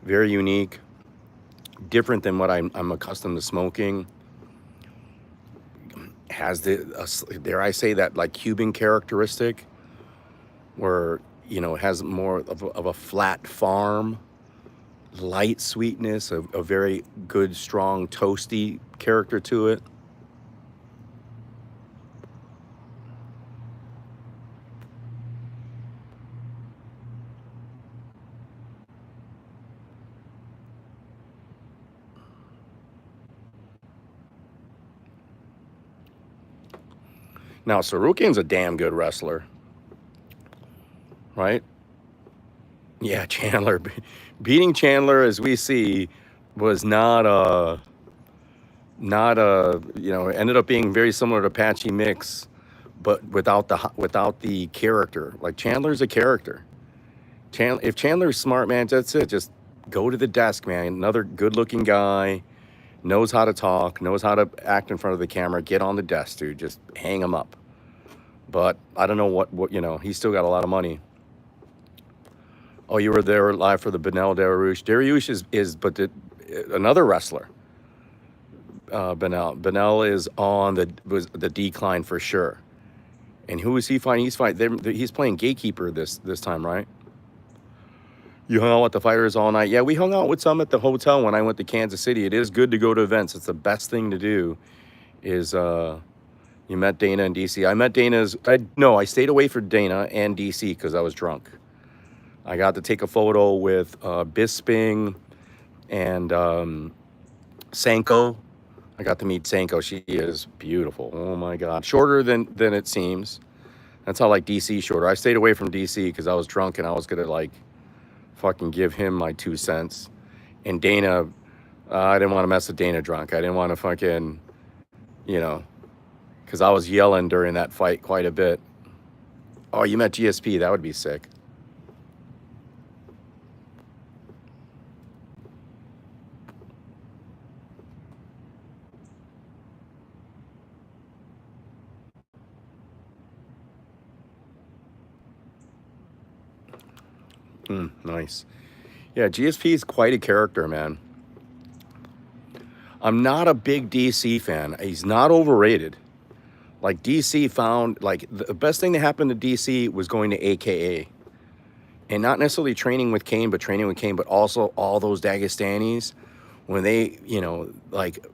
A: Very unique, different than what I'm accustomed to smoking. Has the, dare I say, that like Cuban characteristic, where, you know, it has more of a flat farm, light sweetness, a very good, strong, toasty character to it. Now, Sarukian's a damn good wrestler, right? Yeah, Chandler. Beating Chandler, as we see, was not a, you know, it ended up being very similar to Apache Mix, but without the character. Like Chandler's a character. If Chandler's smart, man, that's it. Just go to the desk, man. Another good-looking guy, knows how to talk, knows how to act in front of the camera. Get on the desk, dude. Just hang him up. But I don't know what you know. He's still got a lot of money. Oh, you were there live for the Benel Dariush. Dariush is another wrestler. Benel is on the decline for sure. And who is he fighting? He's playing gatekeeper this time, right? You hung out with the fighters all night. Yeah, we hung out with some at the hotel when I went to Kansas City. It is good to go to events. It's the best thing to do. Is you met Dana in DC. I met Dana's. No, I stayed away from Dana and DC because I was drunk. I got to take a photo with Bisping and Sanko. I got to meet Sanko. She is beautiful. Oh my God, shorter than it seems. That's how like DC shorter. I stayed away from DC because I was drunk and I was gonna like fucking give him my 2 cents. And Dana, I didn't want to mess with Dana drunk. I didn't want to fucking, you know, because I was yelling during that fight quite a bit. Oh, you met GSP? That would be sick. Nice. Yeah, GSP is quite a character, man. I'm not a big DC fan. He's not overrated. Like DC found like the best thing that happened to DC was going to AKA. And not necessarily training with Kane, but also all those Dagestanis when they, like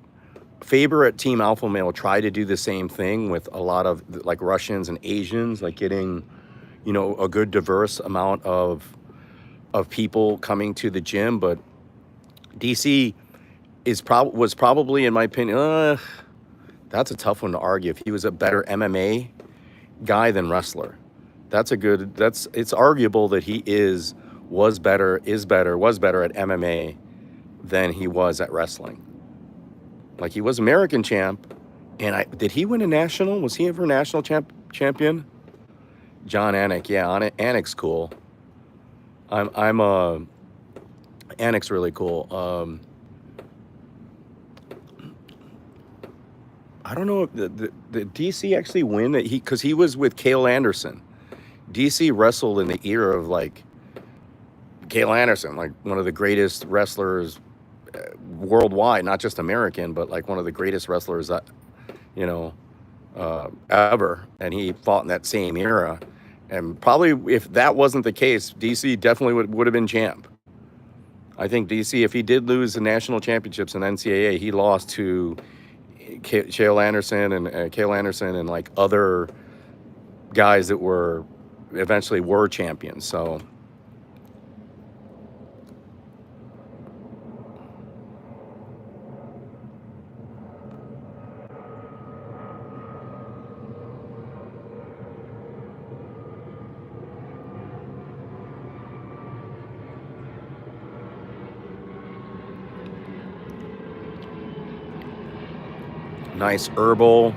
A: Faber at Team Alpha Male tried to do the same thing with a lot of like Russians and Asians, like getting, a good diverse amount of people coming to the gym. But DC was probably, in my opinion, that's a tough one to argue. If he was a better MMA guy than wrestler, it's arguable that he was better at MMA than he was at wrestling. Like he was American champ, and did he win a national? Was he ever national champion? John Anik, yeah, Anik's cool. I'm Anik's really cool. I don't know if the DC actually win that because he was with Cale Anderson. DC wrestled in the era of like Cale Anderson, like one of the greatest wrestlers worldwide, not just American, but like one of the greatest wrestlers that, ever. And he fought in that same era. And probably if that wasn't the case, DC definitely would have been champ. I think DC, if he did lose the national championships in NCAA, he lost to Cale Anderson and like other guys that were eventually were champions. So nice herbal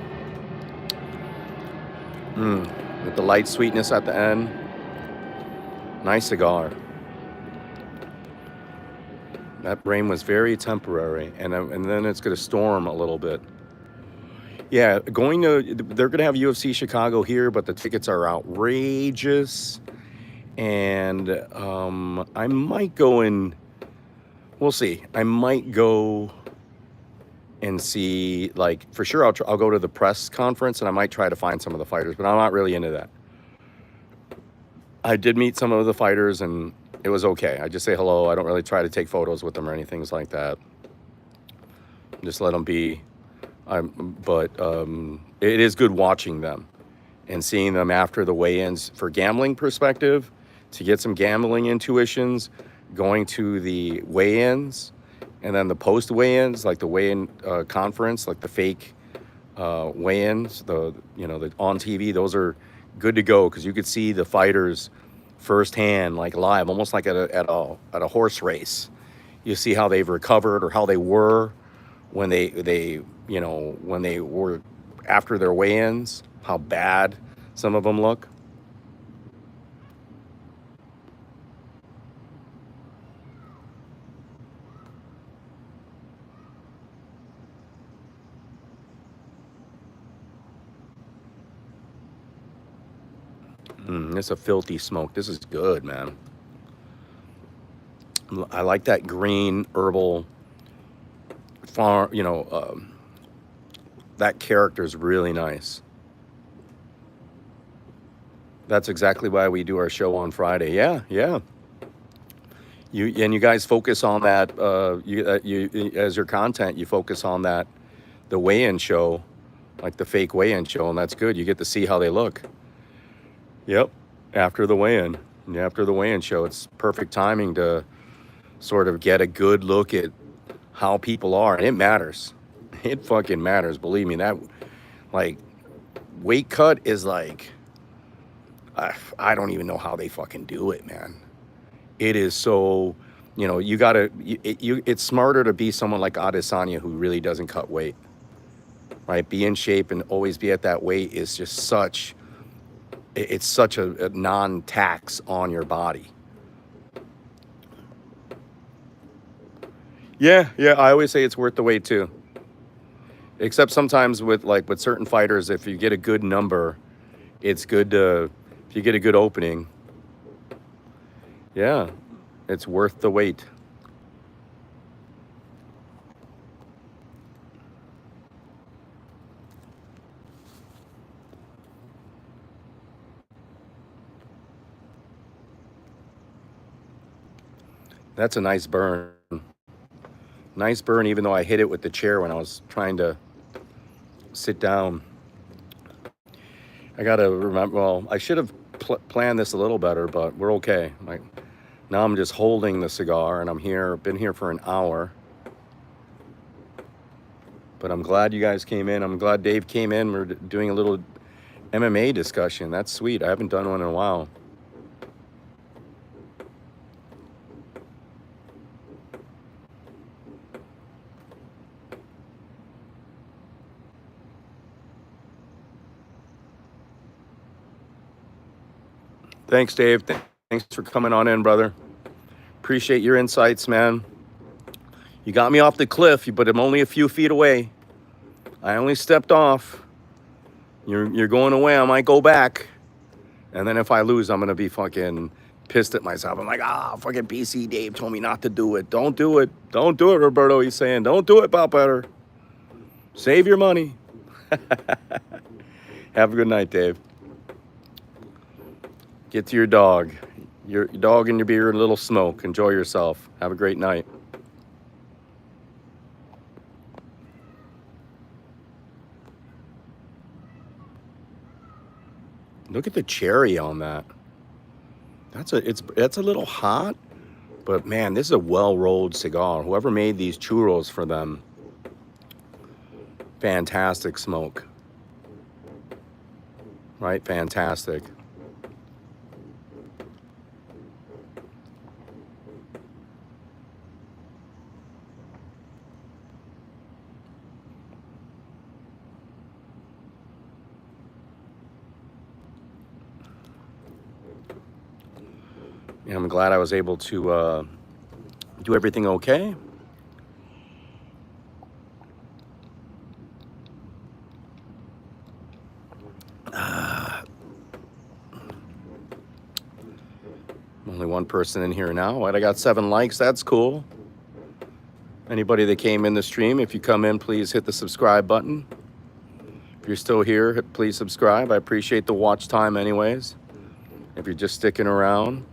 A: with the light sweetness at the end. Nice cigar. That rain was very temporary, and then it's going to storm a little bit. Yeah, they're going to have UFC Chicago here, but the tickets are outrageous. And I might go in, we'll see. I might go and see, like, for sure I'll go to the press conference, and I might try to find some of the fighters, but I'm not really into that. I did meet some of the fighters, and it was okay. I just say hello. I don't really try to take photos with them or anything like that. Just let them be. But it is good watching them and seeing them after the weigh-ins for gambling perspective, to get some gambling intuitions, going to the weigh-ins, and then the post weigh-ins, like the weigh-in conference, like the fake weigh-ins, the on TV. Those are good to go because you could see the fighters firsthand, like live, almost like at a horse race. You see how they've recovered or how they were when they were after their weigh-ins, how bad some of them look. It's a filthy smoke. This is good, man. I like that green herbal farm, that character is really nice. That's exactly why we do our show on Friday. Yeah, yeah. You guys focus on that. You as your content, you focus on that, the weigh-in show, like the fake weigh-in show, and that's good. You get to see how they look. Yep. After the weigh-in, after the weigh-in show, it's perfect timing to sort of get a good look at how people are, and it matters. It fucking matters. Believe me, that like weight cut is like I don't even know how they fucking do it, man. It is so, you gotta, it's smarter to be someone like Adesanya who really doesn't cut weight, right? Be in shape and always be at that weight is just it's such a non-tax on your body. Yeah, yeah, I always say it's worth the wait too. Except sometimes with certain fighters, if you get a good number, it's good to, if you get a good opening, yeah, it's worth the wait. That's a nice burn. Nice burn, even though I hit it with the chair when I was trying to sit down. I gotta remember, well, I should have planned this a little better, but we're okay. Like, now I'm just holding the cigar and I'm here, been here for an hour. But I'm glad you guys came in. I'm glad Dave came in. We're doing a little MMA discussion. That's sweet. I haven't done one in a while. Thanks, Dave. Thanks for coming on in, brother. Appreciate your insights, man. You got me off the cliff, but I'm only a few feet away. I only stepped off. You're going away. I might go back. And then if I lose, I'm going to be fucking pissed at myself. I'm like, fucking PC Dave told me not to do it. Don't do it. Don't do it, Roberto. He's saying, don't do it, Better. Save your money. Have a good night, Dave. Get to your dog. Your dog and your beer and a little smoke. Enjoy yourself. Have a great night. Look at the cherry on that. That's a little hot, but man, this is a well-rolled cigar. Whoever made these churros for them, fantastic smoke. Right? Fantastic. And I'm glad I was able to do everything okay. Only one person in here now. What? I got 7 likes. That's cool. Anybody that came in the stream, if you come in, please hit the subscribe button. If you're still here, please subscribe. I appreciate the watch time anyways. If you're just sticking around.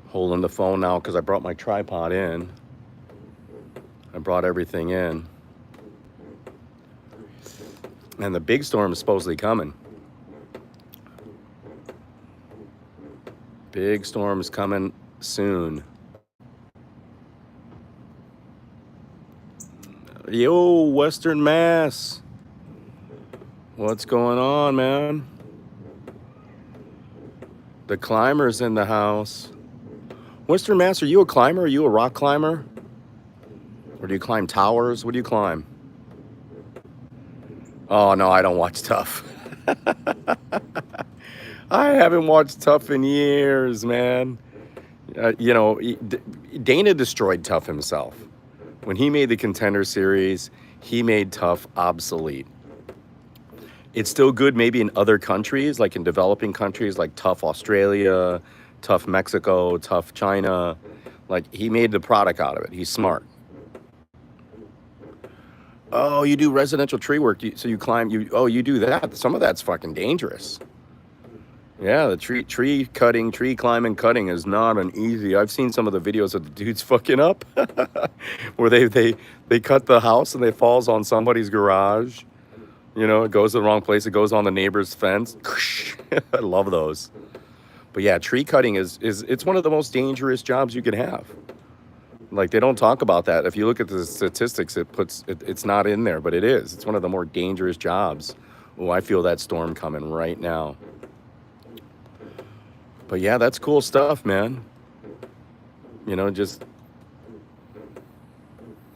A: Holding the phone now because I brought my tripod in. I brought everything in. And the big storm is supposedly coming. Big storm is coming soon. Yo, Western Mass. What's going on, man? The climber's in the house. Western Mass, are you a climber? Are you a rock climber? Or do you climb towers? What do you climb? Oh, no, I don't watch Tough. I haven't watched Tough in years, man. You know, Dana destroyed Tough himself. When he made the Contender Series, he made Tough obsolete. It's still good maybe in other countries, like in developing countries like Tough Australia, Tough Mexico, Tough China. Like he made the product out of it. He's smart. Oh, you do residential tree work, so you climb. You do that. Some of that's fucking dangerous. Yeah, the tree cutting, tree climbing, cutting is not an easy. I've seen some of the videos of the dudes fucking up, where they cut the house and it falls on somebody's garage. You know, it goes to the wrong place. It goes on the neighbor's fence. I love those. But yeah, tree cutting is it's one of the most dangerous jobs you can have. Like they don't talk about that. If you look at the statistics, it's not in there, but it is. It's one of the more dangerous jobs. Oh, I feel that storm coming right now. But yeah, that's cool stuff, man. You know, just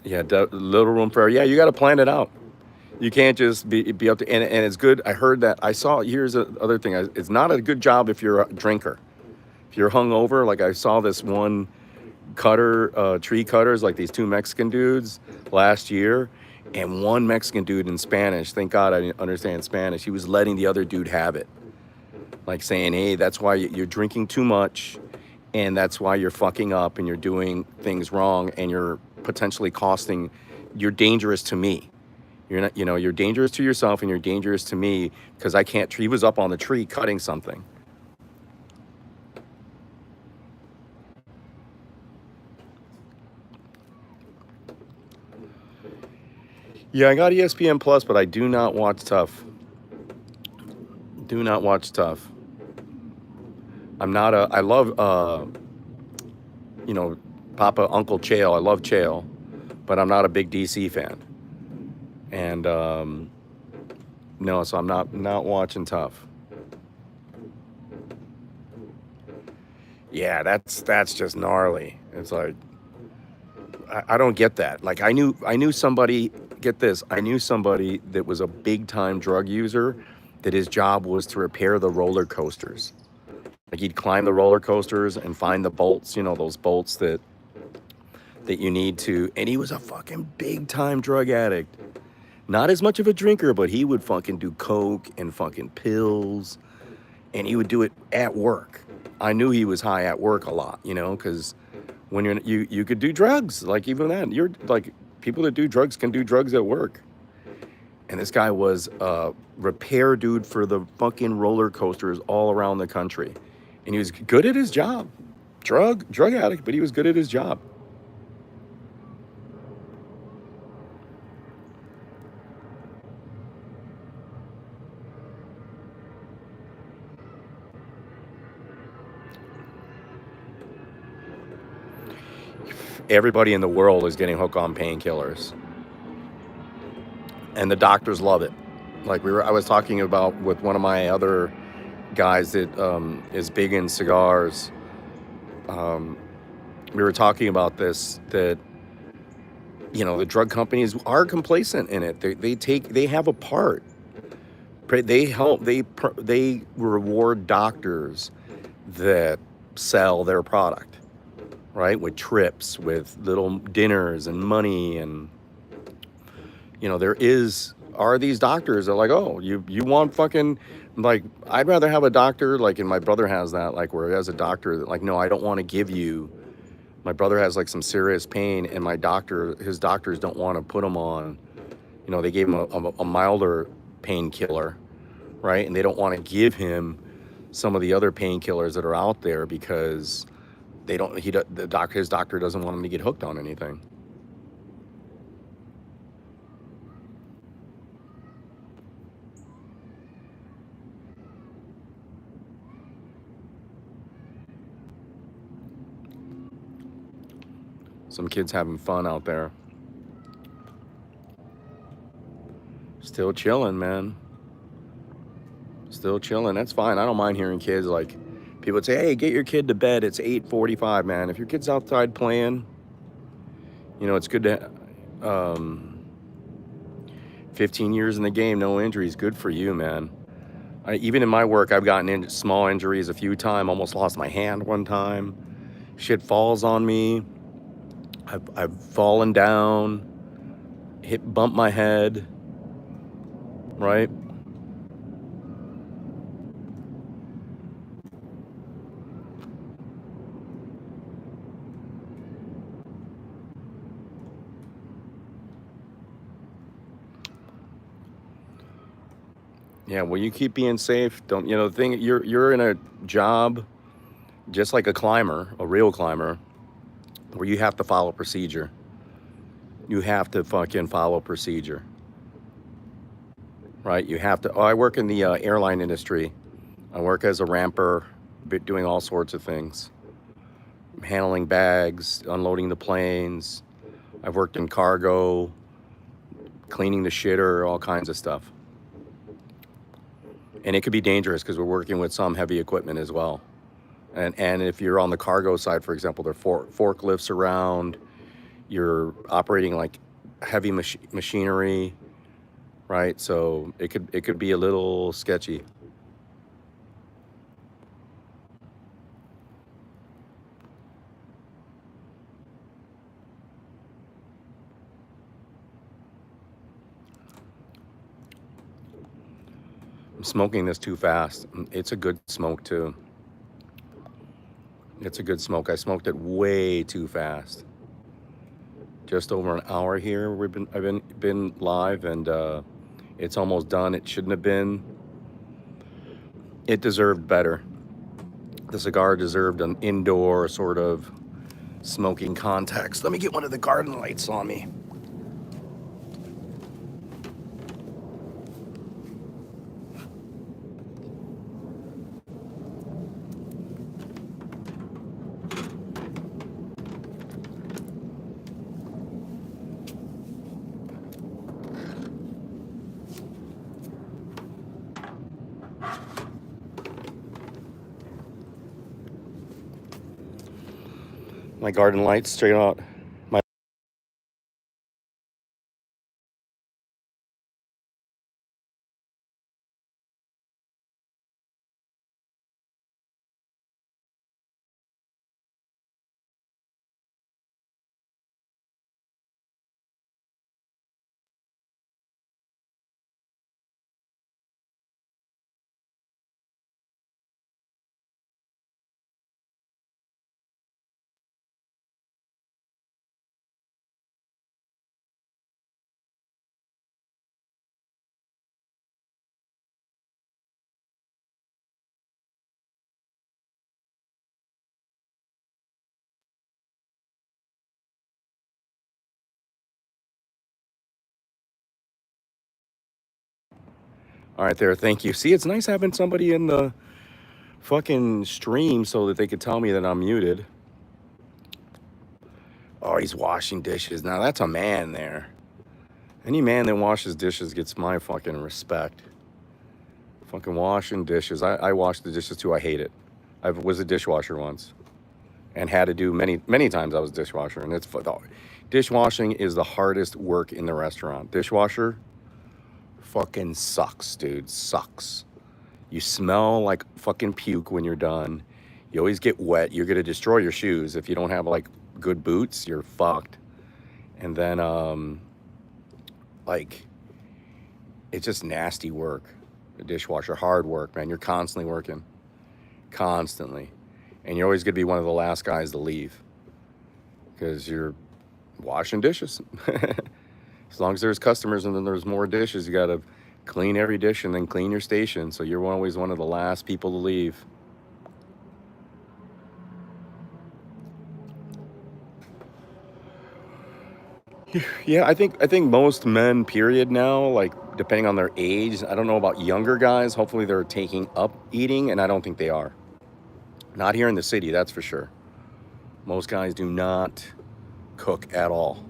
A: yeah, little room for yeah. You got to plan it out. You can't just be up to and it's good. I heard that. I saw. Here's the other thing. It's not a good job if you're a drinker. If you're hungover, like I saw this one tree cutters, like these two Mexican dudes last year, and one Mexican dude in Spanish. Thank God I didn't understand Spanish. He was letting the other dude have it, like saying, "Hey, that's why you're drinking too much, and that's why you're fucking up and you're doing things wrong, and you're potentially costing. You're dangerous to me. You're not, you're dangerous to yourself and you're dangerous to me because I can't." He was up on the tree cutting something. Yeah, I got ESPN Plus, but I do not watch Tough. Do not watch Tough. I'm not a. I love you know, Papa Uncle Chael. I love Chael, but I'm not a big DC fan. And no, so I'm not watching Tough. Yeah, that's just gnarly. It's like I don't get that. Like I knew somebody. Get this, I knew somebody that was a big time drug user. That his job was to repair the roller coasters. Like he'd climb the roller coasters and find the bolts. You know those bolts that you need to. And he was a fucking big time drug addict. Not as much of a drinker, but he would fucking do coke and fucking pills, and he would do it at work. I knew he was high at work a lot, because when you could do drugs, like even that, you're like people that do drugs can do drugs at work. And this guy was a repair dude for the fucking roller coasters all around the country, and he was good at his job. Drug addict, but he was good at his job. Everybody in the world is getting hooked on painkillers, and the doctors love it. Like I was talking about with one of my other guys that is big in cigars. Um, we were talking about this, that the drug companies are complacent in it. They have a part. They reward doctors that sell their product, right? With trips, with little dinners and money, and are these doctors that are like, oh, you want fucking, like, I'd rather have a doctor, like, and my brother has that, like, where he has a doctor that, like, no, I don't want to give you. My brother has like some serious pain, and his doctors don't want to put him on. They gave him a milder painkiller, right? And they don't want to give him some of the other painkillers that are out there because his doctor doesn't want him to get hooked on anything. Some kids having fun out there. Still chilling, man. Still chilling. That's fine. I don't mind hearing kids, like, people would say, hey, get your kid to bed. It's 8:45, man. If your kid's outside playing, it's good to 15 years in the game, no injuries. Good for you, man. Even in my work, I've gotten into small injuries a few times. Almost lost my hand one time. Shit falls on me. I've fallen down, bumped my head, right? Yeah, well, you keep being safe. Don't, the thing, you're in a job just like a climber, a real climber, where you have to follow procedure. You have to fucking follow procedure, right? You have to. Oh, I work in the airline industry. I work as a ramper, doing all sorts of things, handling bags, unloading the planes. I've worked in cargo, cleaning the shitter, all kinds of stuff. And it could be dangerous because we're working with some heavy equipment as well. And if you're on the cargo side, for example, there are forklifts around. You're operating like heavy machinery, right? So it could be a little sketchy. I'm smoking this too fast. It's a good smoke too. It's a good smoke. I smoked it way too fast. Just over an hour here. I've been live, and it's almost done. It shouldn't have been. It deserved better. The cigar deserved an indoor sort of smoking context. Let me get one of the garden lights on me. My garden lights straight out. My all right there. Thank you. See, it's nice having somebody in the fucking stream so that they could tell me that I'm muted. Oh, he's washing dishes. Now that's a man there. Any man that washes dishes gets my fucking respect. Fucking washing dishes. I wash the dishes too. I hate it. I was a dishwasher once and had to do many times I was a dishwasher. And dishwashing is the hardest work in the restaurant. Dishwasher fucking sucks, dude. Sucks. You smell like fucking puke when you're done. You always get wet. You're going to destroy your shoes. If you don't have like good boots, you're fucked. And then, like, it's just nasty work. The dishwasher, hard work, man. You're constantly working. Constantly. And you're always going to be one of the last guys to leave because you're washing dishes. As long as there's customers and then there's more dishes, you got to clean every dish and then clean your station. So you're always one of the last people to leave. Yeah, I think most men, period, now, like depending on their age, I don't know about younger guys. Hopefully they're taking up eating, and I don't think they are. Not here in the city, that's for sure. Most guys do not cook at all.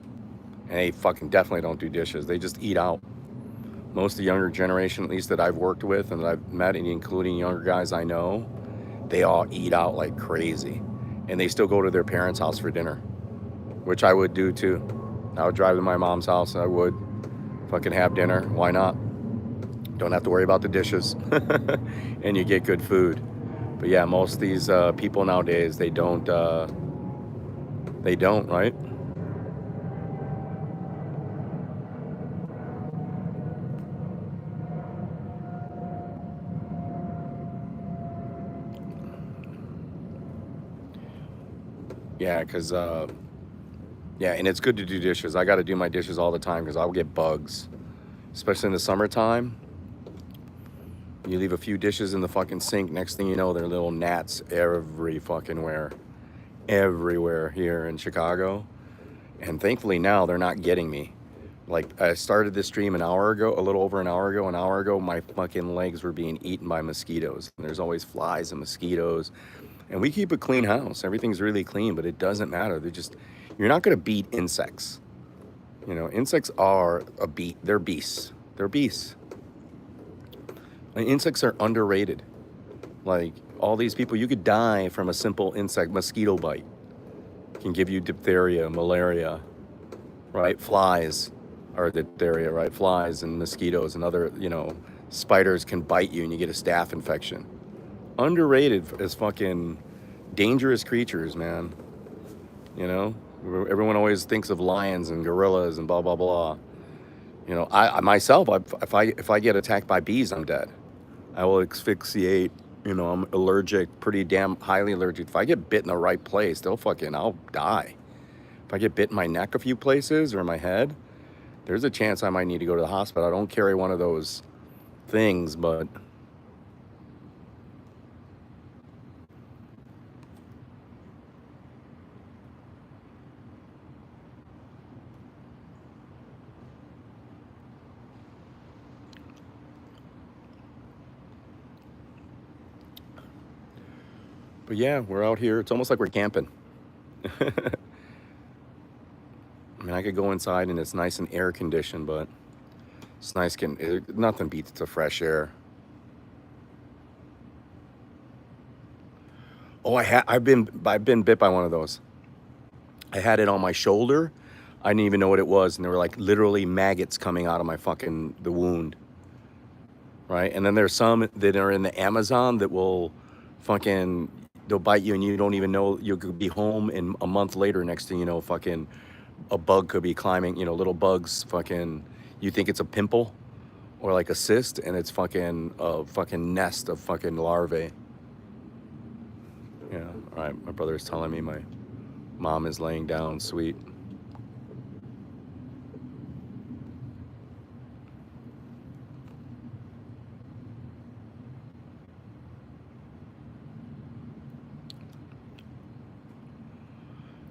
A: And they fucking definitely don't do dishes. They just eat out. Most of the younger generation, at least that I've worked with and that I've met, including younger guys I know, they all eat out like crazy. And they still go to their parents' house for dinner, which I would do too. I would drive to my mom's house and I would fucking have dinner. Why not? Don't have to worry about the dishes. And you get good food. But yeah, most of these people nowadays, they don't They don't, right? Yeah, because yeah, and it's good to do dishes. I got to do my dishes all the time because I'll get bugs, especially in the summertime. You leave a few dishes in the fucking sink. Next thing you know, there are little gnats every fucking where, everywhere here in Chicago. And thankfully now they're not getting me. Like I started this stream an hour ago, a little over an hour ago. An hour ago, my fucking legs were being eaten by mosquitoes. And there's always flies and mosquitoes. And we keep a clean house. Everything's really clean, but it doesn't matter. You're not gonna beat insects. You know, insects are they're beasts. They're beasts. And insects are underrated. Like all these people, you could die from a simple insect mosquito bite. Can give you diphtheria, malaria, right? Flies are diphtheria, right? Flies and mosquitoes and other, spiders can bite you and you get a staph infection. Underrated as fucking dangerous creatures, man. You know, everyone always thinks of lions and gorillas and blah blah blah. You know, I myself, if I get attacked by bees, I'm dead. I will asphyxiate. You know, I'm allergic, pretty damn highly allergic. If I get bit in the right place, I'll die. If I get bit in my neck a few places or my head, there's a chance I might need to go to the hospital. I don't carry one of those things, but yeah, we're out here. It's almost like we're camping. I mean, I could go inside and it's nice and air conditioned, but it's nice. Nothing beats the fresh air. Oh, I've been bit by one of those. I had it on my shoulder. I didn't even know what it was, and there were like literally maggots coming out of my the wound. Right, and then there's some that are in the Amazon that will fucking they'll bite you and you don't even know. You could be home and a month later, next thing you know, fucking a bug could be climbing. Little bugs. Fucking, you think it's a pimple or like a cyst, and it's fucking a fucking nest of fucking larvae. Yeah. All right. My brother is telling me my mom is laying down. Sweet.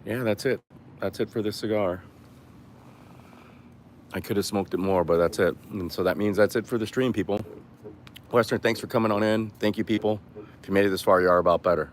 A: Yeah, that's it. That's it for this cigar. I could have smoked it more, but that's it. And so that means that's it for the stream, people. Western, thanks for coming on in. Thank you, people. If you made it this far, you are about better.